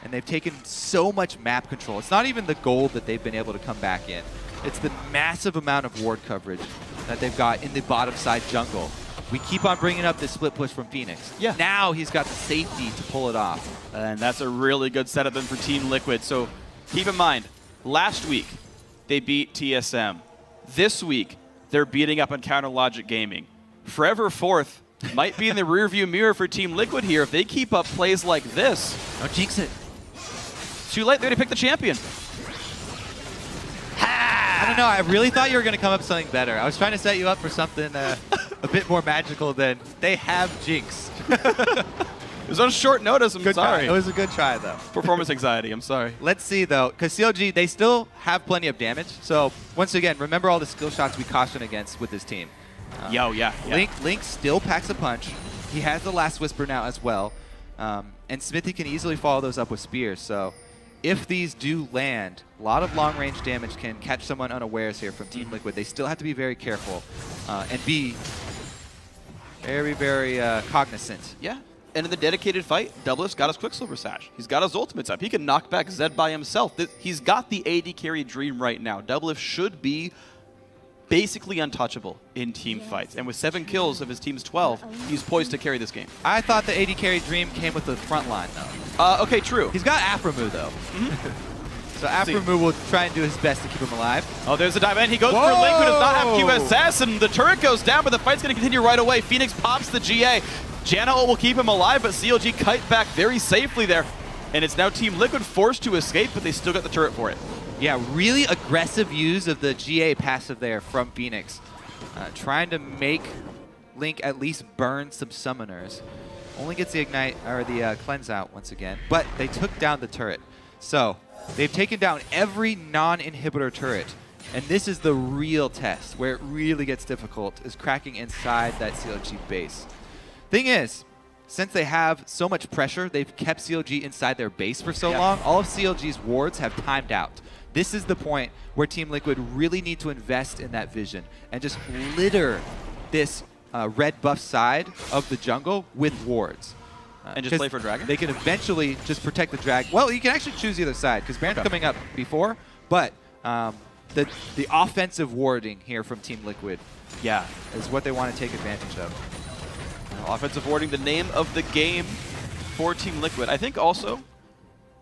Speaker 2: And they've taken so much map control. It's not even the gold that they've been able to come back in. It's the massive amount of ward coverage that they've got in the bottom side jungle. We keep on bringing up this split push from Phoenix.
Speaker 1: Yeah.
Speaker 2: Now he's got the safety to pull it off.
Speaker 1: And that's a really good setup then for Team Liquid. So keep in mind, last week they beat TSM. This week they're beating up on Counter Logic Gaming. Forever Fourth might be in the rearview mirror for Team Liquid here if they keep up plays like this.
Speaker 2: Don't jinx it.
Speaker 1: Too late there to pick the champion.
Speaker 2: I don't know. I really thought you were going to come up with something better. I was trying to set you up for something a bit more magical than they have Jinx.
Speaker 1: It was on short notice. I'm sorry.
Speaker 2: It was a good try, though.
Speaker 1: Performance anxiety. I'm sorry.
Speaker 2: Let's see, though, because CLG, they still have plenty of damage. So, once again, remember all the skill shots we caution against with this team.
Speaker 1: Yeah.
Speaker 2: Link still packs a punch. He has the Last Whisper now as well. And Smithy can easily follow those up with spears. So, if these do land, a lot of long-range damage can catch someone unawares here from Team Liquid. They still have to be very careful and be very, very cognizant.
Speaker 1: Yeah. And in the dedicated fight, Doublelift's got his Quicksilver Sash. He's got his ultimates up. He can knock back Zed by himself. He's got the AD carry dream right now. Doublelift should be basically untouchable in team fights. And with 7 kills of his team's 12, he's poised to carry this game.
Speaker 2: I thought the AD carry dream came with the front line, though.
Speaker 1: Okay, true.
Speaker 2: He's got Aframu, though. So Aframu will try and do his best to keep him alive.
Speaker 1: Oh, there's a dive in. He goes for Link, who does not have QSS, and the turret goes down, but the fight's going to continue right away. Phoenix pops the GA. Janna will keep him alive, but CLG kite back very safely there. And it's now Team Liquid forced to escape, but they still got the turret for it.
Speaker 2: Yeah, really aggressive use of the GA passive there from Phoenix. Trying to make Link at least burn some summoners. only gets the ignite or the cleanse out once again, but they took down the turret. So they've taken down every non-inhibitor turret, and this is the real test where it really gets difficult, is cracking inside that CLG base. Thing is, since they have so much pressure, they've kept CLG inside their base for so long, all of CLG's wards have timed out. This is the point where Team Liquid really need to invest in that vision and just litter this red buff side of the jungle with wards.
Speaker 1: And just play for Dragon?
Speaker 2: They can eventually just protect the Dragon. Well, you can actually choose either side, because Baron's coming up before, but the offensive warding here from Team Liquid is what they want to take advantage of.
Speaker 1: Offensive warding, the name of the game for Team Liquid. I think also,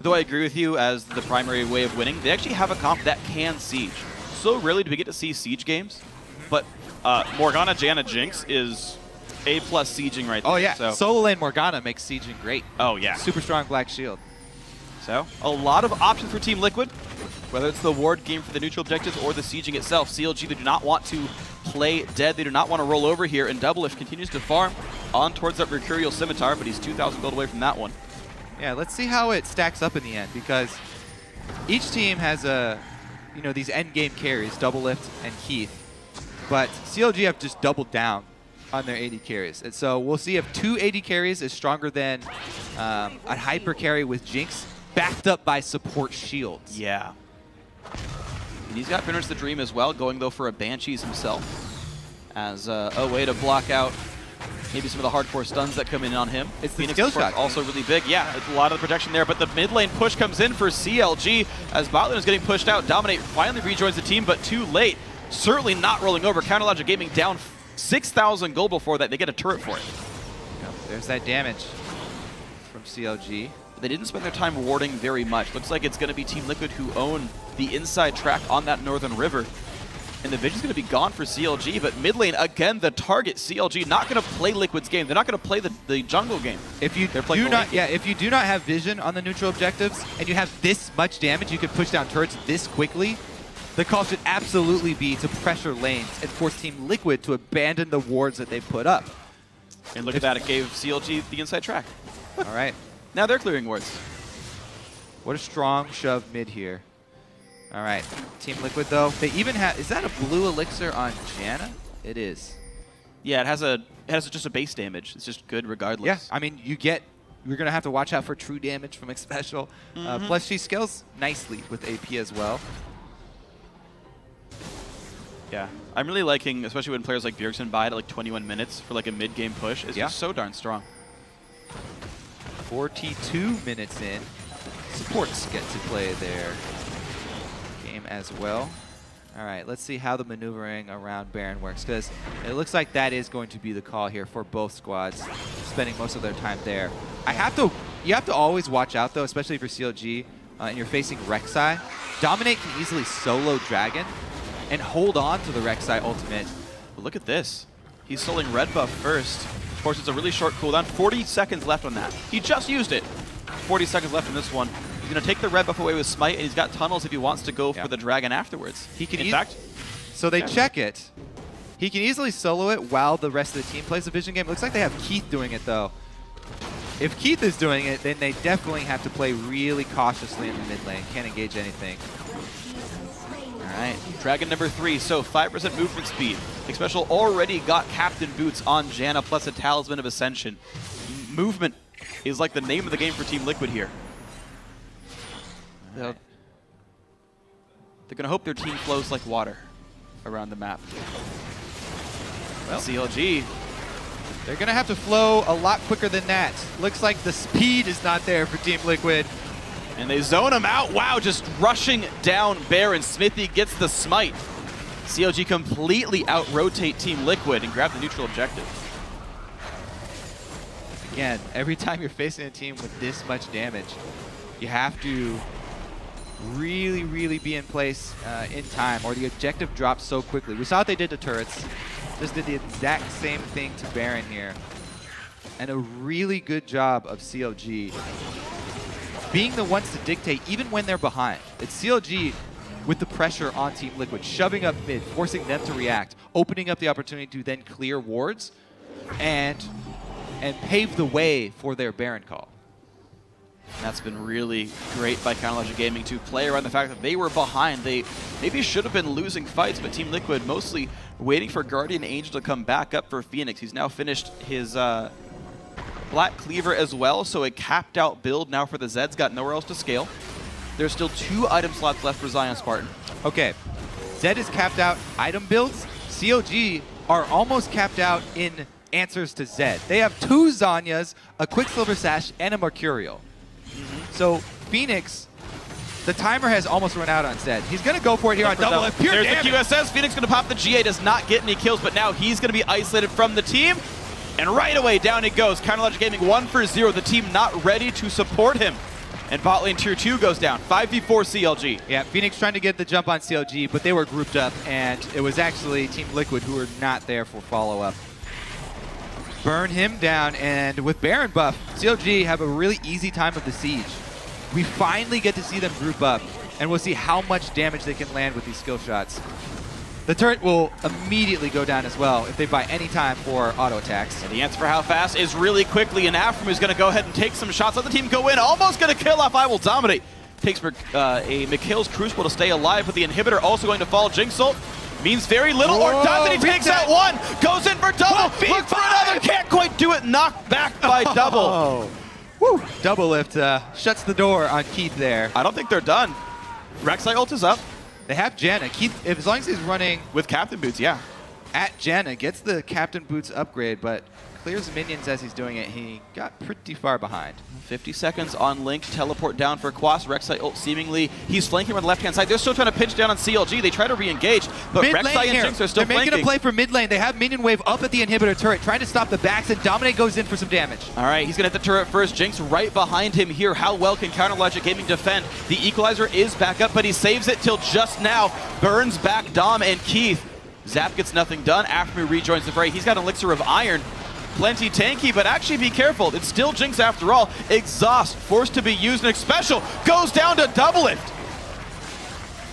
Speaker 1: though I agree with you as the primary way of winning, they actually have a comp that can siege. So rarely do we get to see siege games, but Morgana, Janna, Jinx is A+ sieging right there.
Speaker 2: Oh yeah,
Speaker 1: so.
Speaker 2: solo lane Morgana makes sieging great.
Speaker 1: Oh yeah.
Speaker 2: Super strong black shield.
Speaker 1: So, a lot of options for Team Liquid, whether it's the ward game for the neutral objectives or the sieging itself. CLG, they do not want to play dead. They do not want to roll over here, and Doublelift continues to farm on towards that Mercurial Scimitar, but he's 2,000 gold away from that one.
Speaker 2: Yeah, let's see how it stacks up in the end, because each team has these end game carries, Doublelift and Keith, but CLG have just doubled down on their AD carries. And so we'll see if 2 AD carries is stronger than a hyper carry with Jinx, backed up by support shields.
Speaker 1: Yeah. And he's got Finish the Dream as well, going though for a Banshees himself as a way to block out maybe some of the hardcore stuns that come in on him.
Speaker 2: It's the
Speaker 1: Phoenix
Speaker 2: skill shot.
Speaker 1: Also really big. Yeah, it's a lot of the protection there, but the mid lane push comes in for CLG as Botlane is getting pushed out. Dominate finally rejoins the team, but too late. Certainly not rolling over. Counterlogic Gaming down 6,000 gold before that. They get a turret for it.
Speaker 2: Yep, there's that damage from CLG.
Speaker 1: They didn't spend their time warding very much. Looks like it's going to be Team Liquid who own the inside track on that northern river. And the vision's going to be gone for CLG, but mid lane, again, the target. CLG not going to play Liquid's game. They're not going to play the jungle game.
Speaker 2: If you if you do not have vision on the neutral objectives and you have this much damage, you can push down turrets this quickly. The call should absolutely be to pressure lanes and force Team Liquid to abandon the wards that they've put up.
Speaker 1: And look at that, it gave CLG the inside track.
Speaker 2: All right.
Speaker 1: Now they're clearing wards.
Speaker 2: What a strong shove mid here. All right, Team Liquid though, they even have, is that a blue elixir on Janna? It is.
Speaker 1: Yeah, it has just a base damage. It's just good regardless.
Speaker 2: Yeah, I mean, you're going to have to watch out for true damage from Xpecial. Plus she scales nicely with AP as well.
Speaker 1: Yeah, I'm really liking, especially when players like Bjergsen buy it at like 21 minutes for like a mid-game push. It's just so darn strong.
Speaker 2: 42 minutes in. Supports get to play their game as well. All right, let's see how the maneuvering around Baron works, because it looks like that is going to be the call here for both squads, spending most of their time there. You have to always watch out though, especially if you're CLG and you're facing Rek'Sai. Dominate can easily solo Dragon and hold on to the Rek'Sai ultimate.
Speaker 1: But look at this. He's soloing red buff first. Of course, it's a really short cooldown. 40 seconds left on that. He just used it. 40 seconds left in this one. He's going to take the red buff away with Smite, and he's got tunnels if he wants to go for the Dragon afterwards.
Speaker 2: He can
Speaker 1: in fact,
Speaker 2: so they check it. He can easily solo it while the rest of the team plays the vision game. It looks like they have Keith doing it, though. If Keith is doing it, then they definitely have to play really cautiously in the mid lane. Can't engage anything.
Speaker 1: All right, Dragon number 3, so 5% movement speed. Xpecial already got Captain Boots on Janna, plus a Talisman of Ascension. Movement is like the name of the game for Team Liquid here. They're going to hope their team flows like water around the map. Well, CLG,
Speaker 2: they're going to have to flow a lot quicker than that. Looks like the speed is not there for Team Liquid.
Speaker 1: And they zone him out. Wow, just rushing down Baron. Smithy gets the smite. CLG completely out-rotate Team Liquid and grab the neutral objective.
Speaker 2: Again, every time you're facing a team with this much damage, you have to really, really be in place in time, or the objective drops so quickly. We saw what they did to turrets. Just did the exact same thing to Baron here. And a really good job of CLG being the ones to dictate even when they're behind. It's CLG with the pressure on Team Liquid, shoving up mid, forcing them to react, opening up the opportunity to then clear wards, and and pave the way for their Baron call.
Speaker 1: That's been really great by CLG Gaming to play around the fact that they were behind. They maybe should have been losing fights, but Team Liquid mostly waiting for Guardian Angel to come back up for Phoenix. He's now finished his Black Cleaver as well, so a capped out build now for the Zeds. Got nowhere else to scale. There's still 2 item slots left for Zion Spartan.
Speaker 2: Okay, Zed is capped out item builds. CLG are almost capped out in answers to Zed. They have 2 Zanyas, a Quicksilver Sash, and a Mercurial. So Phoenix, the timer has almost run out on Zed. He's going to go for it here on double F. Pure
Speaker 1: There's
Speaker 2: damage.
Speaker 1: the QSS. Phoenix going to pop the GA. Does not get any kills, but now he's going to be isolated from the team. And right away, down it goes. CLG Gaming 1 for 0. The team not ready to support him. And bot lane tier 2 goes down. 5v4 CLG.
Speaker 2: Yeah, Phoenix trying to get the jump on CLG, but they were grouped up, and it was actually Team Liquid who were not there for follow-up. Burn him down, and with Baron buff, CLG have a really easy time of the siege. We finally get to see them group up, and we'll see how much damage they can land with these skill shots. The turret will immediately go down as well if they buy any time for auto attacks.
Speaker 1: And the answer for how fast is really quickly, and Afram is going to go ahead and take some shots. Let the team go in, almost going to kill off I Will Dominate. Takes a Mikhail's Crucible to stay alive, but the inhibitor also going to fall. Jinx ult means very little, or does it? He takes out one, goes in for double, look for another, can't quite do it, knocked back by double.
Speaker 2: Oh. Woo. Double lift shuts the door on Keith there.
Speaker 1: I don't think they're done. Rek'Sai ult is up.
Speaker 2: They have Janna. Keith, as long as he's running
Speaker 1: with Captain Boots, yeah.
Speaker 2: At Janna, gets the Captain Boots upgrade, but clears minions as he's doing it. He got pretty far behind.
Speaker 1: 50 seconds on Link, teleport down for Quas. Rek'Sai ult seemingly, he's flanking on the left-hand side. They're still trying to pinch down on CLG. They try to re-engage, but Rek'Sai and Jinx are still
Speaker 2: They're making a play for mid lane. They have minion wave up at the inhibitor turret, trying to stop the backs, and Dominate goes in for some damage.
Speaker 1: All right, he's going to hit the turret first. Jinx right behind him here. How well can CLG Gaming defend? The Equalizer is back up, but he saves it till just now. Burns back Dom and Keith. Zap gets nothing done. After rejoins the fray, he's got an Elixir of Iron. Plenty tanky, but actually be careful. It's still Jinx after all. Exhaust forced to be used. Next special goes down to double lift.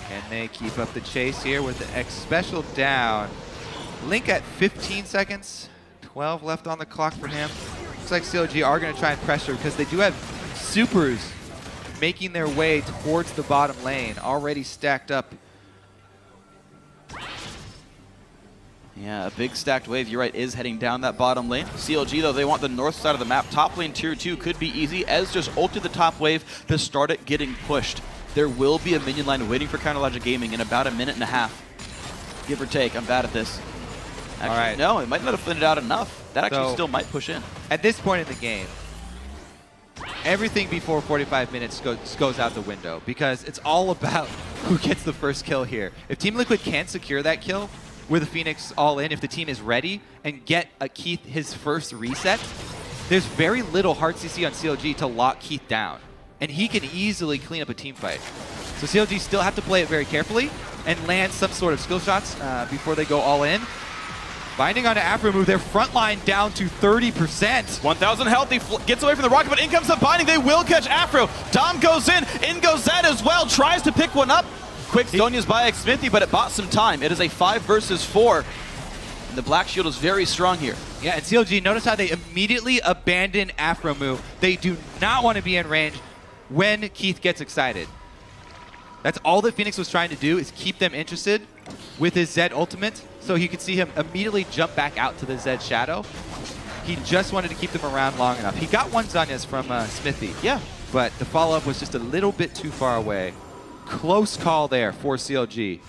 Speaker 2: Can they keep up the chase here with the X special down? Link at 15 seconds. 12 left on the clock for him. Looks like CLG are going to try and pressure because they do have supers making their way towards the bottom lane, already stacked up.
Speaker 1: Yeah, a big stacked wave, you're right, is heading down that bottom lane. CLG, though, they want the north side of the map. Top lane tier 2 could be easy. Ez just ulted the top wave to start it getting pushed. There will be a minion line waiting for CLG Gaming in about a minute and a half. Give or take, I'm bad at this. Actually,
Speaker 2: all right.
Speaker 1: No, it might not have thinned it out enough. That actually still might push in.
Speaker 2: At this point in the game, everything before 45 minutes goes out the window because it's all about who gets the first kill here. If Team Liquid can secure that kill, with the Phoenix all in, if the team is ready, and get a Keith his first reset, there's very little hard CC on CLG to lock Keith down. And he can easily clean up a team fight. So CLG still have to play it very carefully and land some sort of skill shots before they go all in. Binding onto Afro move, their front line down to 30%.
Speaker 1: 1,000 health, he gets away from the rocket, but in comes the binding, they will catch Afro. Dom goes in goes Zed as well, tries to pick one up. Quick Zonya's by Smithy, but it bought some time. It is a 5 versus 4. And the Black Shield is very strong here.
Speaker 2: Yeah, and CLG, notice how they immediately abandon Afro move. They do not want to be in range when Keith gets excited. That's all that Phoenix was trying to do, is keep them interested with his Zed ultimate, so he could see him immediately jump back out to the Zed shadow. He just wanted to keep them around long enough. He got one Zonya's from Smithy.
Speaker 1: Yeah.
Speaker 2: But the follow-up was just a little bit too far away. Close call there for CLG.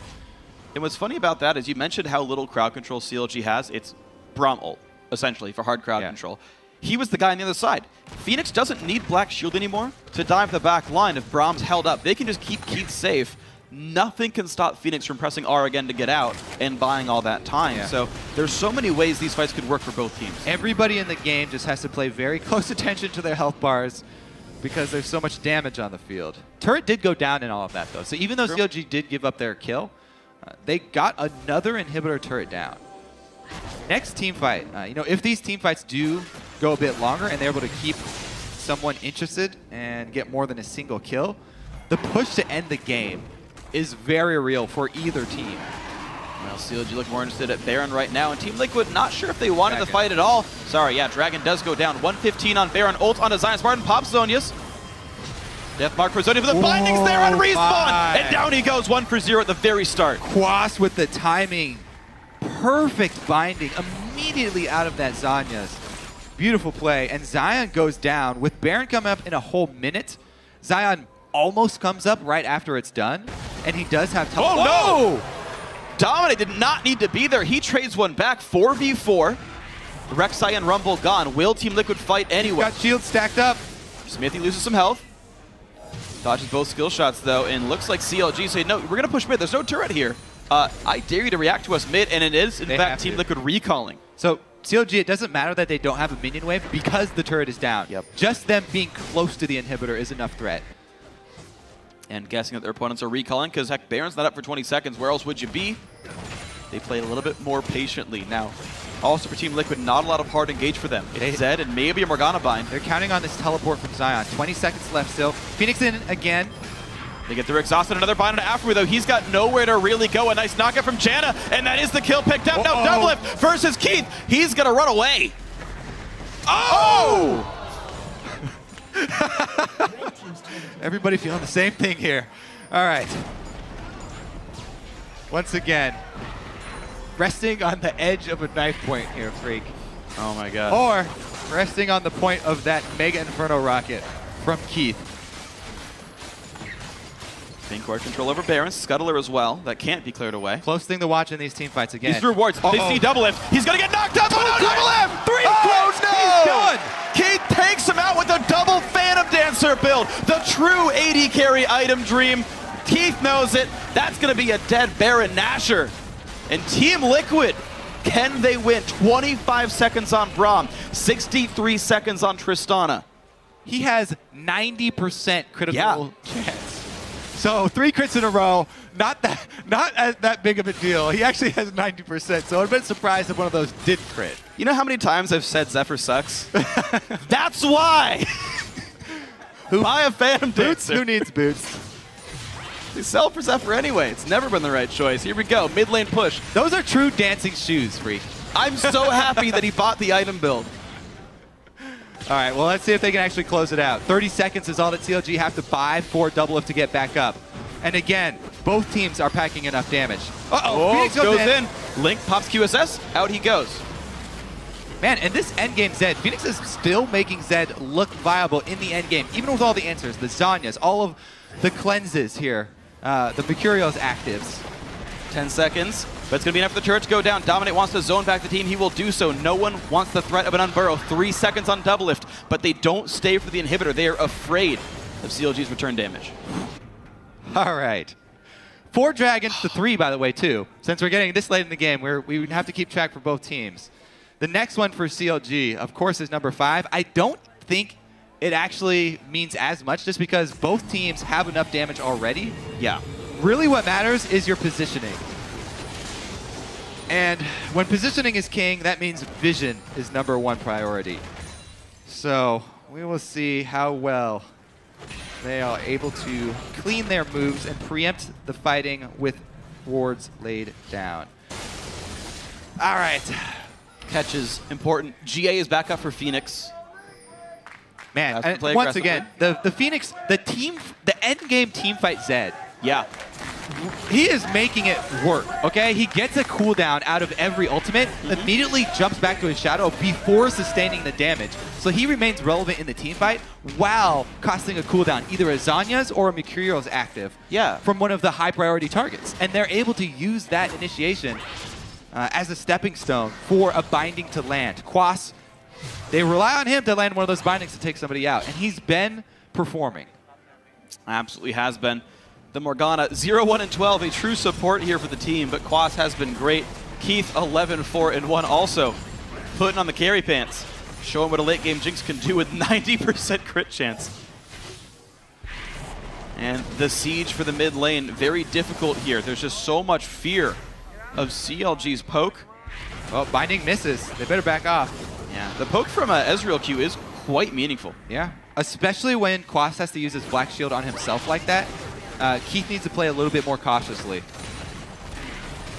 Speaker 1: And what's funny about that is you mentioned how little crowd control CLG has. It's Braum ult, essentially, for hard crowd control. He was the guy on the other side. Phoenix doesn't need Black Shield anymore to dive the back line if Braum's held up. They can just keep Keith safe. Nothing can stop Phoenix from pressing R again to get out and buying all that time. So there's so many ways these fights could work for both teams.
Speaker 2: Everybody in the game just has to play very close attention to their health bars because there's so much damage on the field. Turret did go down in all of that, though. So even though CLG did give up their kill, they got another inhibitor turret down. Next team fight, you know, if these team fights do go a bit longer and they're able to keep someone interested and get more than a single kill, the push to end the game is very real for either team.
Speaker 1: Well, CLG look more interested at Baron right now, and Team Liquid not sure if they wanted to fight at all. Sorry, yeah, Dragon does go down. 115 on Baron, ult onto Zion. Spartan pops Zonius. Death mark for Zonia, but the binding's there on respawn! And down he goes, 1 for 0 at the very start.
Speaker 2: Quas with the timing. Perfect binding immediately out of that Zonia's. Beautiful play, and Zion goes down. With Baron coming up in a whole minute, Zion almost comes up right after it's done, and he does have time.
Speaker 1: Oh no! Dominate did not need to be there. He trades one back, 4v4. Rek'Sai and Rumble gone. Will Team Liquid fight anyway?
Speaker 2: Got shields stacked up.
Speaker 1: Smithy loses some health. Dodges both skill shots though, and looks like CLG say, no, we're gonna push mid. There's no turret here. I dare you to react to us mid, and it is, in fact, Team Liquid recalling.
Speaker 2: So CLG, it doesn't matter that they don't have a minion wave because the turret is down.
Speaker 1: Yep.
Speaker 2: Just them being close to the inhibitor is enough threat.
Speaker 1: And guessing that their opponents are recalling, because heck, Baron's not up for 20 seconds. Where else would you be? They played a little bit more patiently. Now, also for Team Liquid, not a lot of hard engage for them. It's Zed and maybe a Morgana bind.
Speaker 2: They're counting on this teleport from Zion. 20 seconds left still. Phoenix in again.
Speaker 1: They get their exhausted. Another bind on Afro, though. He's got nowhere to really go. A nice knockout from Janna, and that is the kill picked up. Now Doublelift versus Keith. He's going to run away. Oh!
Speaker 2: Everybody feeling the same thing here. All right. Once again, resting on the edge of a knife point here, Freak.
Speaker 1: Oh my god.
Speaker 2: Or resting on the point of that Mega Inferno rocket from Keith.
Speaker 1: Pink court control over Baron, Scuttler as well. That can't be cleared away.
Speaker 2: Close thing to watch in these team fights again.
Speaker 1: These rewards. They see Doublelift. He's going to get knocked up. Oh, no, Doublelift! 3
Speaker 2: Oh, no!
Speaker 1: He's done. Keith takes him out with a double Phantom Dancer build. The true AD carry item dream. Keith knows it. That's going to be a dead Baron Nashor. And Team Liquid, can they win? 25 seconds on Braum, 63 seconds on Tristana.
Speaker 2: He has 90% critical chance. So 3 crits in a row, not that big of a deal. He actually has 90%, so I've been surprised if one of those did crit.
Speaker 1: You know how many times I've said Zephyr sucks? That's why! Buy a Phantom Dancer.
Speaker 2: Who needs boots?
Speaker 1: They sell for Zephyr anyway. It's never been the right choice. Here we go, mid lane push.
Speaker 2: Those are true dancing shoes, Freak.
Speaker 1: I'm so happy that he bought the item build.
Speaker 2: All right, well, let's see if they can actually close it out. 30 seconds is all that CLG have to buy for Doublelift to get back up. And again, both teams are packing enough damage. Uh-oh, Phoenix
Speaker 1: goes in. Link pops QSS, out he goes.
Speaker 2: Man, and this endgame Zed, Phoenix is still making Zed look viable in the endgame, even with all the answers, the Zonyas, all of the cleanses here, the Mercurio's actives.
Speaker 1: 10 seconds, but it's going to be enough for the turret to go down. Dominate wants to zone back the team. He will do so. No one wants the threat of an Unburrow. 3 seconds on Doublelift, but they don't stay for the inhibitor. They are afraid of CLG's return damage.
Speaker 2: All right. 4 dragons to 3, by the way, too. Since we're getting this late in the game, we have to keep track for both teams. The next one for CLG, of course, is number 5. I don't think it actually means as much just because both teams have enough damage already.
Speaker 1: Yeah.
Speaker 2: Really what matters is your positioning. And when positioning is king, that means vision is #1 priority. So we will see how well they are able to clean their moves and preempt the fighting with wards laid down. All right.
Speaker 1: Catch is important. GA is back up for Phoenix.
Speaker 2: Man, and once again, the Phoenix, the end game team fight Zed.
Speaker 1: Yeah.
Speaker 2: He is making it work, okay? He gets a cooldown out of every ultimate, immediately jumps back to his shadow before sustaining the damage. So he remains relevant in the team fight while costing a cooldown, either a Zhonya's or a Mercurio's active from one of the high priority targets. And they're able to use that initiation as a stepping stone for a binding to land. Quas, they rely on him to land one of those bindings to take somebody out, and he's been performing.
Speaker 1: Absolutely has been. The Morgana, 0-1 and 12, a true support here for the team, but Quas has been great. Keith, 11-4 and 1 also, putting on the carry pants, showing what a late game Jinx can do with 90% crit chance. And the siege for the mid lane, very difficult here. There's just so much fear of CLG's poke.
Speaker 2: Well, binding misses. They better back off.
Speaker 1: Yeah, the poke from Ezreal Q is quite meaningful.
Speaker 2: Yeah, especially when Quas has to use his Black Shield on himself like that. Keith needs to play a little bit more cautiously.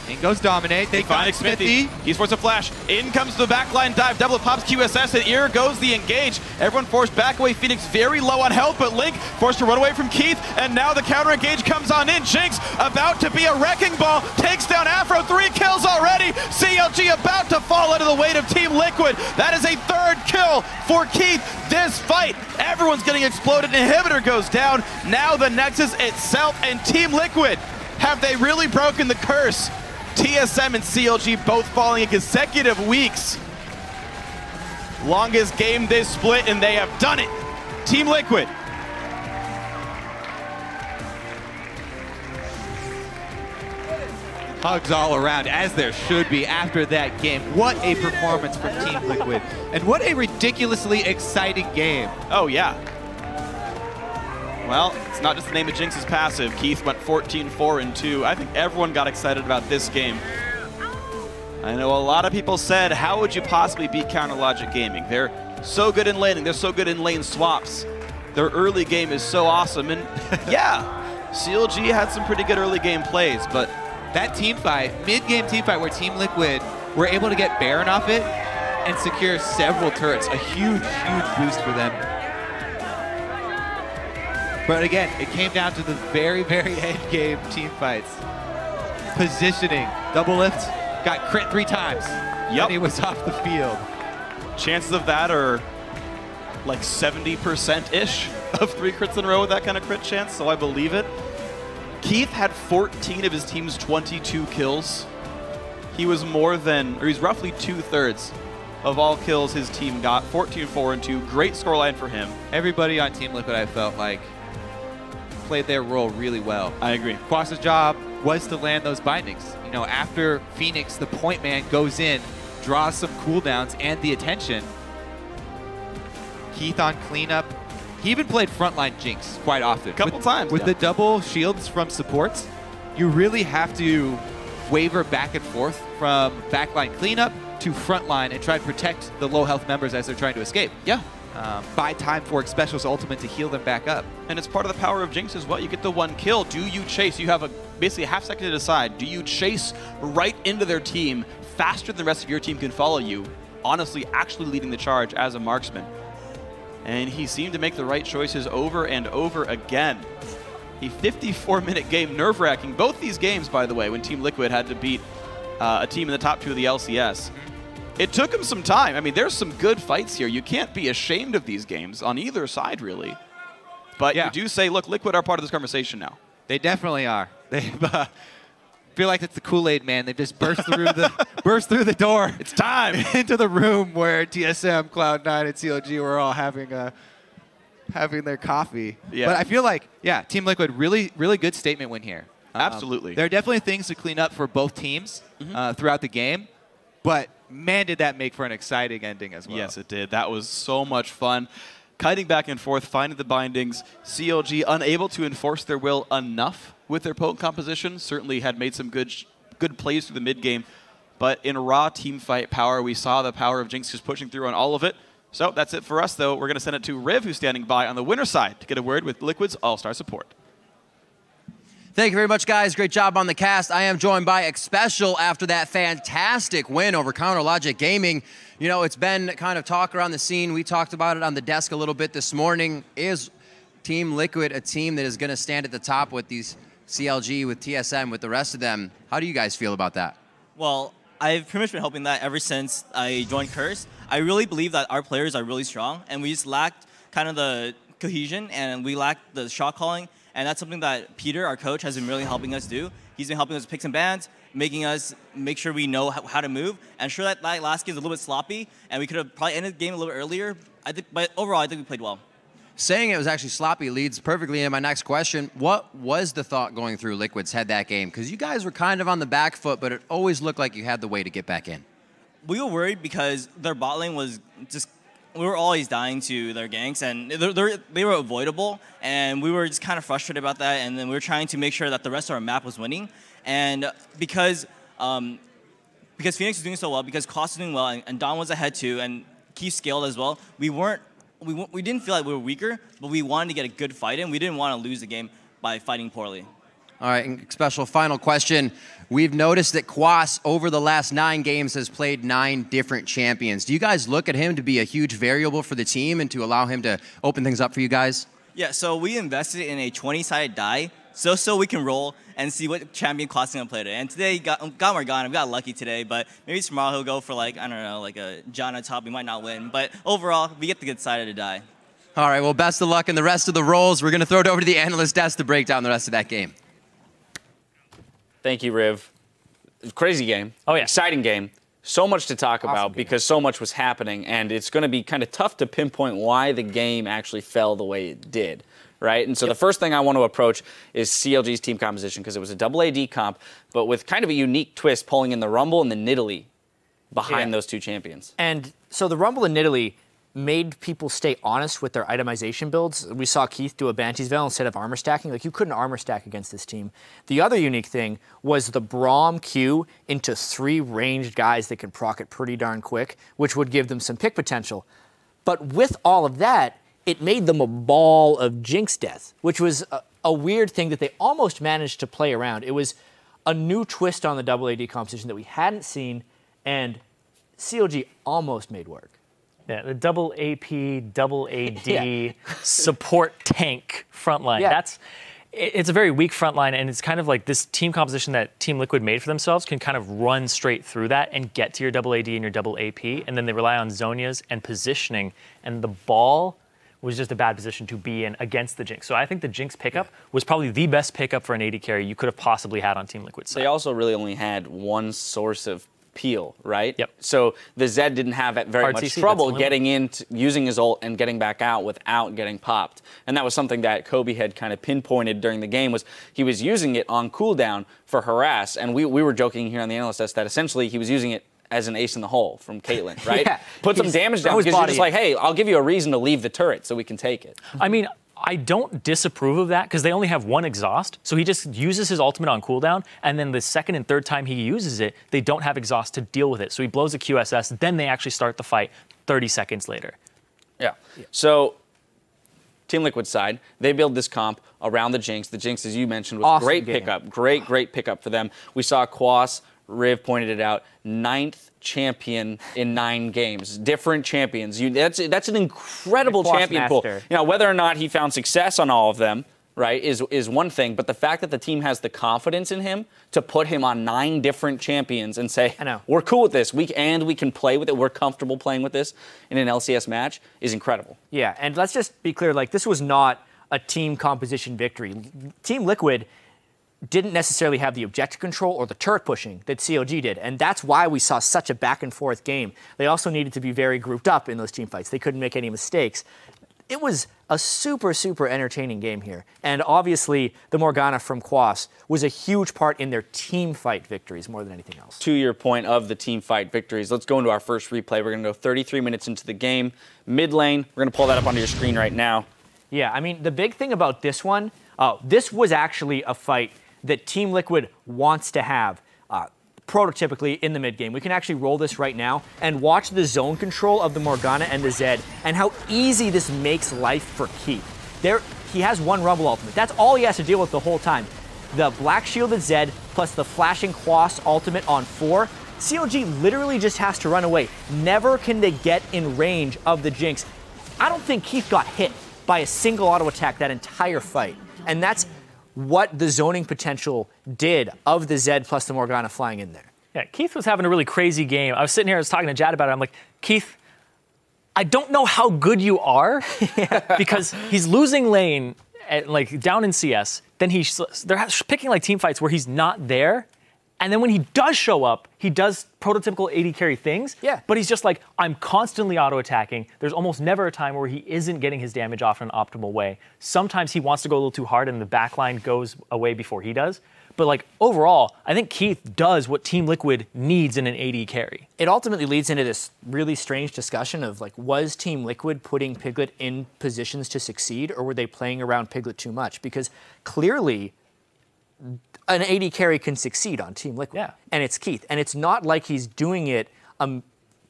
Speaker 2: In goes Dominate. They find Smithy.
Speaker 1: He's forced a flash. In comes the backline dive. Double pops QSS, and here goes the engage. Everyone forced back away. Phoenix very low on health, but Link forced to run away from Keith, and now the counter engage comes on in. Jinx about to be a wrecking ball. Takes down Afro. 3 kills already. CLG about to fall under the weight of Team Liquid. That is a 3rd kill for Keith. This fight, everyone's getting exploded. Inhibitor goes down. Now the Nexus itself and Team Liquid. Have they really broken the curse? TSM and CLG both falling in consecutive weeks. Longest game this split, and they have done it. Team Liquid.
Speaker 2: Hugs all around, as there should be after that game. What a performance from Team Liquid. And what a ridiculously exciting game.
Speaker 1: Oh, yeah. Well, it's not just the name of Jinx's passive. Keith went 14-4-2. I think everyone got excited about this game. I know a lot of people said, how would you possibly beat Counter Logic Gaming? They're so good in laning. They're so good in lane swaps. Their early game is so awesome. And yeah, CLG had some pretty good early game plays, but
Speaker 2: that team fight, mid-game team fight where Team Liquid were able to get Baron off it and secure several turrets, a huge, huge boost for them. But again, it came down to the very, very end game team fights. Positioning, double lift, got crit 3 times.
Speaker 1: Yep.
Speaker 2: And he was off the field.
Speaker 1: Chances of that are like 70%-ish of 3 crits in a row with that kind of crit chance, so I believe it. Keith had 14 of his team's 22 kills. He was more than, or he's roughly 2/3 of all kills his team got. 14-4-2, great scoreline for him.
Speaker 2: Everybody on Team Liquid, I felt like, played their role really well.
Speaker 1: I agree.
Speaker 2: Quas's job was to land those bindings. You know, after Phoenix, the point man goes in, draws some cooldowns and the attention. Keith on cleanup. He even played frontline Jinx quite often.
Speaker 1: Couple times.
Speaker 2: With the double shields from supports, you really have to waver back and forth from backline cleanup to frontline and try to protect the low health members as they're trying to escape.
Speaker 1: Yeah.
Speaker 2: Buy time for Special's ultimate to heal them back up.
Speaker 1: And it's part of the power of Jinx as well. You get the 1 kill. Do you chase? You have basically a half second to decide. Do you chase right into their team faster than the rest of your team can follow you? Honestly, actually leading the charge as a marksman. And he seemed to make the right choices over and over again. A 54-minute game, nerve-wracking. Both these games, by the way, when Team Liquid had to beat a team in the top 2 of the LCS. It took him some time. I mean, there's some good fights here. You can't be ashamed of these games on either side, really. But yeah, you do say, look, Liquid are part of this conversation now.
Speaker 2: They definitely are. They feel like it's the Kool-Aid man. They just burst through the door.
Speaker 1: It's time
Speaker 2: into the room where TSM, Cloud9, and CLG were all having their coffee.
Speaker 1: Yeah.
Speaker 2: But I feel like, yeah, Team Liquid, really, really good statement win here.
Speaker 1: Absolutely.
Speaker 2: There are definitely things to clean up for both teams throughout the game, but man, did that make for an exciting ending as well.
Speaker 1: Yes, it did. That was so much fun. Kiting back and forth, finding the bindings. CLG unable to enforce their will enough with their potent composition. Certainly had made some good plays through the mid game. But in raw team fight power, we saw the power of Jinx just pushing through on all of it. So that's it for us, though. We're going to send it to Riv, who's standing by on the winner's side to get a word with Liquid's all-star support.
Speaker 4: Thank you very much, guys. Great job on the cast. I am joined by X-Special after that fantastic win over Counter Logic Gaming. You know, it's been kind of talk around the scene. We talked about it on the desk a little bit this morning. Is Team Liquid a team that is going to stand at the top with these CLG, with TSM, with the rest of them? How do you guys feel about that?
Speaker 5: Well, I've pretty much been hoping that ever since I joined Curse. I really believe that our players are really strong, and we just lacked kind of the cohesion, and we lacked the shot calling. And that's something that Peter, our coach, has been really helping us do. He's been helping us pick some bands, making us make sure we know how to move. And sure that last game was a little bit sloppy, and we could have probably ended the game a little earlier. But overall, I think we played well.
Speaker 4: Saying it was actually sloppy leads perfectly into my next question. What was the thought going through Liquid's head that game? Because you guys were kind of on the back foot, but it always looked like you had the way to get back in.
Speaker 5: We were worried because their bot lane was just... We were always dying to their ganks, and they were avoidable, and we were just kind of frustrated about that, and then we were trying to make sure that the rest of our map was winning. And because Phoenix was doing so well, because Cost was doing well, and Don was ahead too, and Keith scaled as well, we didn't feel like we were weaker, but we wanted to get a good fight in. We didn't want to lose the game by fighting poorly.
Speaker 4: All right, and special final question. We've noticed that Quas, over the last 9 games, has played 9 different champions. Do you guys look at him to be a huge variable for the team and to allow him to open things up for you guys?
Speaker 5: Yeah, so we invested in a 20-sided die so we can roll and see what champion Quas is going to play today. And today, got Morgana. We got lucky today, but maybe tomorrow he'll go for, like, I don't know, like a Janna top. We might not win. But overall, we get the good side of the die.
Speaker 4: All right, well, best of luck in the rest of the roles. We're going to throw it over to the analyst desk to break down the rest of that game.
Speaker 6: Thank you, Riv. Crazy game.
Speaker 7: Oh, yeah.
Speaker 6: Exciting game. So much to talk about because so much was happening, and it's going to be kind of tough to pinpoint why the game actually fell the way it did, right? And so the first thing I want to approach is CLG's team composition, because it was a double AD comp, but with kind of a unique twist, pulling in the Rumble and the Nidalee behind those 2 champions.
Speaker 7: And so the Rumble and Nidalee made people stay honest with their itemization builds. We saw Keith do a Banshee's Veil instead of armor stacking. Like, you couldn't armor stack against this team. The other unique thing was the Braum Q into 3 ranged guys that could proc it pretty darn quick, which would give them some pick potential. But with all of that, it made them a ball of Jinx death, which was a weird thing that they almost managed to play around. It was a new twist on the double AD competition that we hadn't seen, and CLG almost made work.
Speaker 8: Yeah, the double AP, double AD, support tank front line.
Speaker 7: Yeah.
Speaker 8: It's a very weak front line, and it's kind of like this team composition that Team Liquid made for themselves can kind of run straight through that and get to your double AD and your double AP, and then they rely on Zhonya's and positioning, and the ball was just a bad position to be in against the Jinx. So I think the Jinx pickup was probably the best pickup for an AD carry you could have possibly had on Team Liquid's side.
Speaker 6: They also really only had one source of peel, right?
Speaker 8: Yep.
Speaker 6: So the Zed didn't have very much
Speaker 8: RTC,
Speaker 6: trouble getting in, using his ult and getting back out without getting popped. And that was something that Kobe had kind of pinpointed during the game, was he was using it on cooldown for harass. And we were joking here on the analyst desk that essentially he was using it as an ace in the hole from Caitlyn, right? Put some damage down because you're just like, hey, I'll give you a reason to leave the turret so we can take it.
Speaker 8: I mean, I don't disapprove of that because they only have 1 exhaust. So he just uses his ultimate on cooldown, and then the second and third time he uses it, they don't have exhaust to deal with it. So he blows a QSS, then they actually start the fight 30 seconds later.
Speaker 6: Yeah. So Team Liquid side, they build this comp around the Jinx. The Jinx, as you mentioned, was
Speaker 7: Awesome
Speaker 6: great
Speaker 7: game.
Speaker 6: pickup. Great pickup for them. We saw Quas, Riv pointed it out, 9th champion in 9 games. Different champions. That's an incredible champion pool. You know, whether or not he found success on all of them, right, is one thing. But the fact that the team has the confidence in him to put him on 9 different champions and say, we're cool with this, we can play with it, we're comfortable playing with this in an LCS match, is incredible.
Speaker 7: Yeah, and let's just be clear, like, this was not a team composition victory. Team Liquid didn't necessarily have the objective control or the turret pushing that CLG did, and that's why we saw such a back and forth game. They also needed to be very grouped up in those team fights. They couldn't make any mistakes. It was a super entertaining game here, and obviously the Morgana from Quas was a huge part in their team fight victories more than anything else.
Speaker 6: To your point of the team fight victories, let's go into our first replay. We're going to go 33 minutes into the game. Mid lane, we're going to pull that up onto your screen right now.
Speaker 7: Yeah, I mean, the big thing about this one, this was actually a fight that Team Liquid wants to have prototypically in the mid game. We can actually roll this right now and watch the zone control of the Morgana and the Zed and how easy this makes life for Keith. He has 1 Rumble ultimate. That's all he has to deal with the whole time. The Black Shielded Zed plus the Flashing Quas ultimate on 4. CLG literally just has to run away. Never can they get in range of the Jinx. I don't think Keith got hit by a single auto attack that entire fight. And that's what the zoning potential did of the Zed plus the Morgana flying in there.
Speaker 8: Yeah, Keith was having a really crazy game. I was sitting here, I was talking to Jad about it. I'm like, Keith, I don't know how good you are because he's losing lane like down in CS. Then they're picking like team fights where he's not there. And then when he does show up, he does prototypical AD carry things.
Speaker 7: Yeah.
Speaker 8: But he's just like, I'm constantly auto-attacking. There's almost never a time where he isn't getting his damage off in an optimal way. Sometimes he wants to go a little too hard and the backline goes away before he does. But like overall, I think Keith does what Team Liquid needs in an AD carry.
Speaker 7: It ultimately leads into this really strange discussion of like, was Team Liquid putting Piglet in positions to succeed, or were they playing around Piglet too much? Because clearly an AD carry can succeed on Team Liquid.
Speaker 8: Yeah.
Speaker 7: And it's Keith. And it's not like he's doing it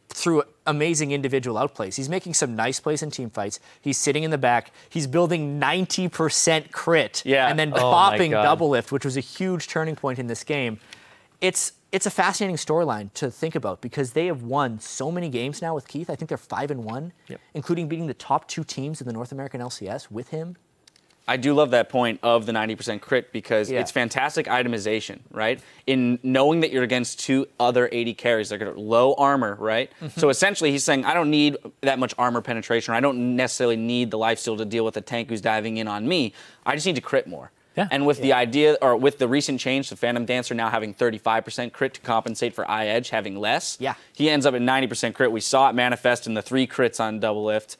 Speaker 7: through amazing individual outplays. He's making some nice plays in team fights. He's sitting in the back. He's building 90% crit and then bopping double lift, which was a huge turning point in this game. It's a fascinating storyline to think about because they have won so many games now with Keith. I think they're 5-1, including beating the top 2 teams in the North American LCS with him.
Speaker 6: I do love that point of the 90% crit because it's fantastic itemization, right? In knowing that you're against 2 other 80 carries, they're low armor, right? So essentially he's saying, I don't need that much armor penetration, or I don't necessarily need the lifesteal to deal with a tank who's diving in on me. I just need to crit more. And with the idea, or with the recent change, the Phantom Dancer now having 35% crit to compensate for iEdge having less, he ends up at 90% crit. We saw it manifest in the 3 crits on double lift,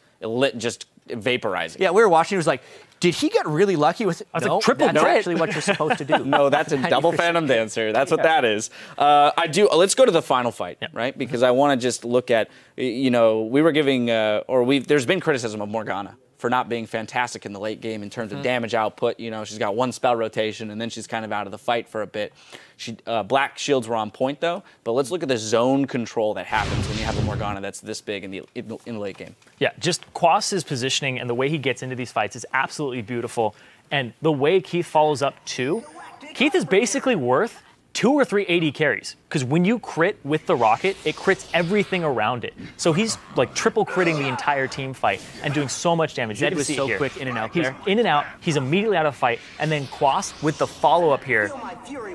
Speaker 6: just vaporizing.
Speaker 7: Yeah, we were watching, it was like, did he get really lucky with it?
Speaker 8: No, triple
Speaker 7: that's actually what you're supposed to do.
Speaker 6: No, that's a double Phantom Dancer. That's what that is. Let's go to the final fight, right? Because I want to just look at, we were giving, there's been criticism of Morgana for not being fantastic in the late game in terms of damage output. She's got 1 spell rotation, and then she's kind of out of the fight for a bit. Black shields were on point, though, but let's look at the zone control that happens when you have a Morgana that's this big in the late game.
Speaker 8: Yeah, just Quas's positioning and the way he gets into these fights is absolutely beautiful. And the way Keith follows up, too, Keith is basically worth 2 or 3 AD carries, because when you crit with the rocket, it crits everything around it. So he's like triple critting the entire team fight and doing so much damage.
Speaker 7: Zed was so quick in and out
Speaker 8: there. He's in and out, he's immediately out of fight, and then Quas with the follow-up here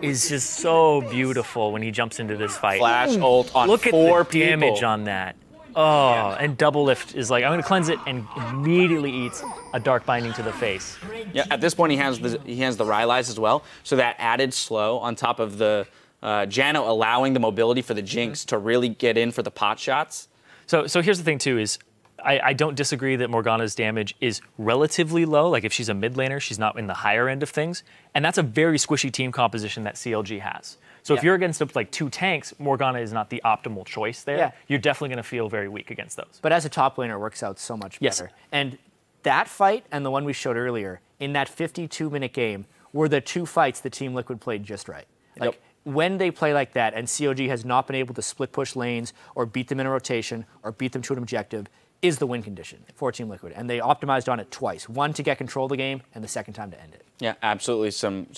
Speaker 8: is just so beautiful when he jumps into this fight.
Speaker 6: Flash ult on 4
Speaker 8: Look at the
Speaker 6: people.
Speaker 8: damage on that. Oh, and double lift is like, I'm going to cleanse it, and immediately eats a dark binding to the face.
Speaker 6: Yeah, at this point he has the Rylai's as well, so that added slow on top of the Jano allowing the mobility for the Jinx to really get in for the pot shots.
Speaker 8: So here's the thing too is, I don't disagree that Morgana's damage is relatively low. Like if she's a mid laner, she's not in the higher end of things, and that's a very squishy team composition that CLG has. So if you're against like 2 tanks, Morgana is not the optimal choice there. You're definitely going to feel very weak against those.
Speaker 7: But as a top laner, it works out so much better. And that fight and the one we showed earlier, in that 52-minute game, were the 2 fights that Team Liquid played just right. Like, when they play like that and CLG has not been able to split push lanes or beat them in a rotation or beat them to an objective, is the win condition for Team Liquid. And they optimized on it twice. One to get control of the game, and the second time to end it.
Speaker 6: Yeah, absolutely.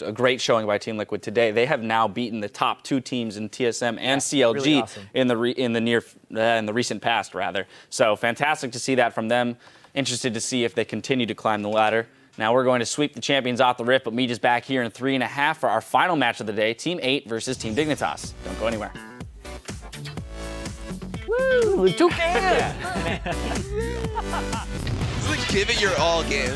Speaker 6: A great showing by Team Liquid today. They have now beaten the top 2 teams in TSM and CLG
Speaker 7: really awesome.
Speaker 6: in the recent past, rather. So fantastic to see that from them. Interested to see if they continue to climb the ladder. Now we're going to sweep the champions off the Rift, but meet us back here in 3.5 for our final match of the day, Team 8 versus Team Dignitas. Don't go anywhere.
Speaker 7: Woo! Toucan!
Speaker 9: It's like give it your all game.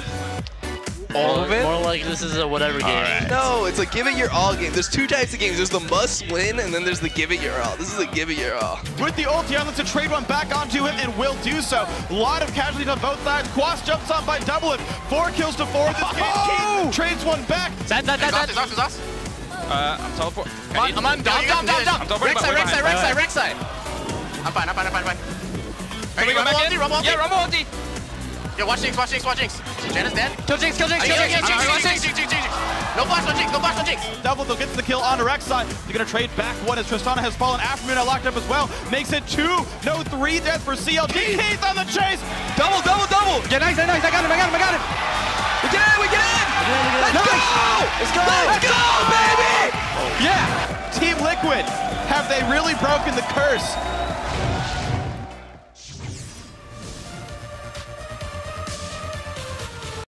Speaker 10: All of it? More like this is a whatever game.
Speaker 9: Right. No, it's like give it your all game. There's 2 types of games. There's the must win, and then there's the give it your all. This is a give it your all.
Speaker 1: With the ulti on, let's trade one back onto him, and will do so. A lot of casualties on both sides. Quas jumps on by double it. 4 kills to 4 this game. Keith trades one back.
Speaker 10: Zed.
Speaker 9: I'm teleport. I'm on. Down. Rec side. I'm fine. Ready, Rumble ulti. Yeah, watch Jinx. Janna's dead. Kill Jinx. No flash on Jinx.
Speaker 1: Double though gets the kill on Rek'Sai. They're going to trade back one as Tristana has fallen. Afternoon locked up as well. Makes it 2. No 3 deaths for CLG. Keith on the chase. Double. Yeah, nice. I got him. We get in. Let's go, baby. Yeah. Team Liquid, have they really broken the curse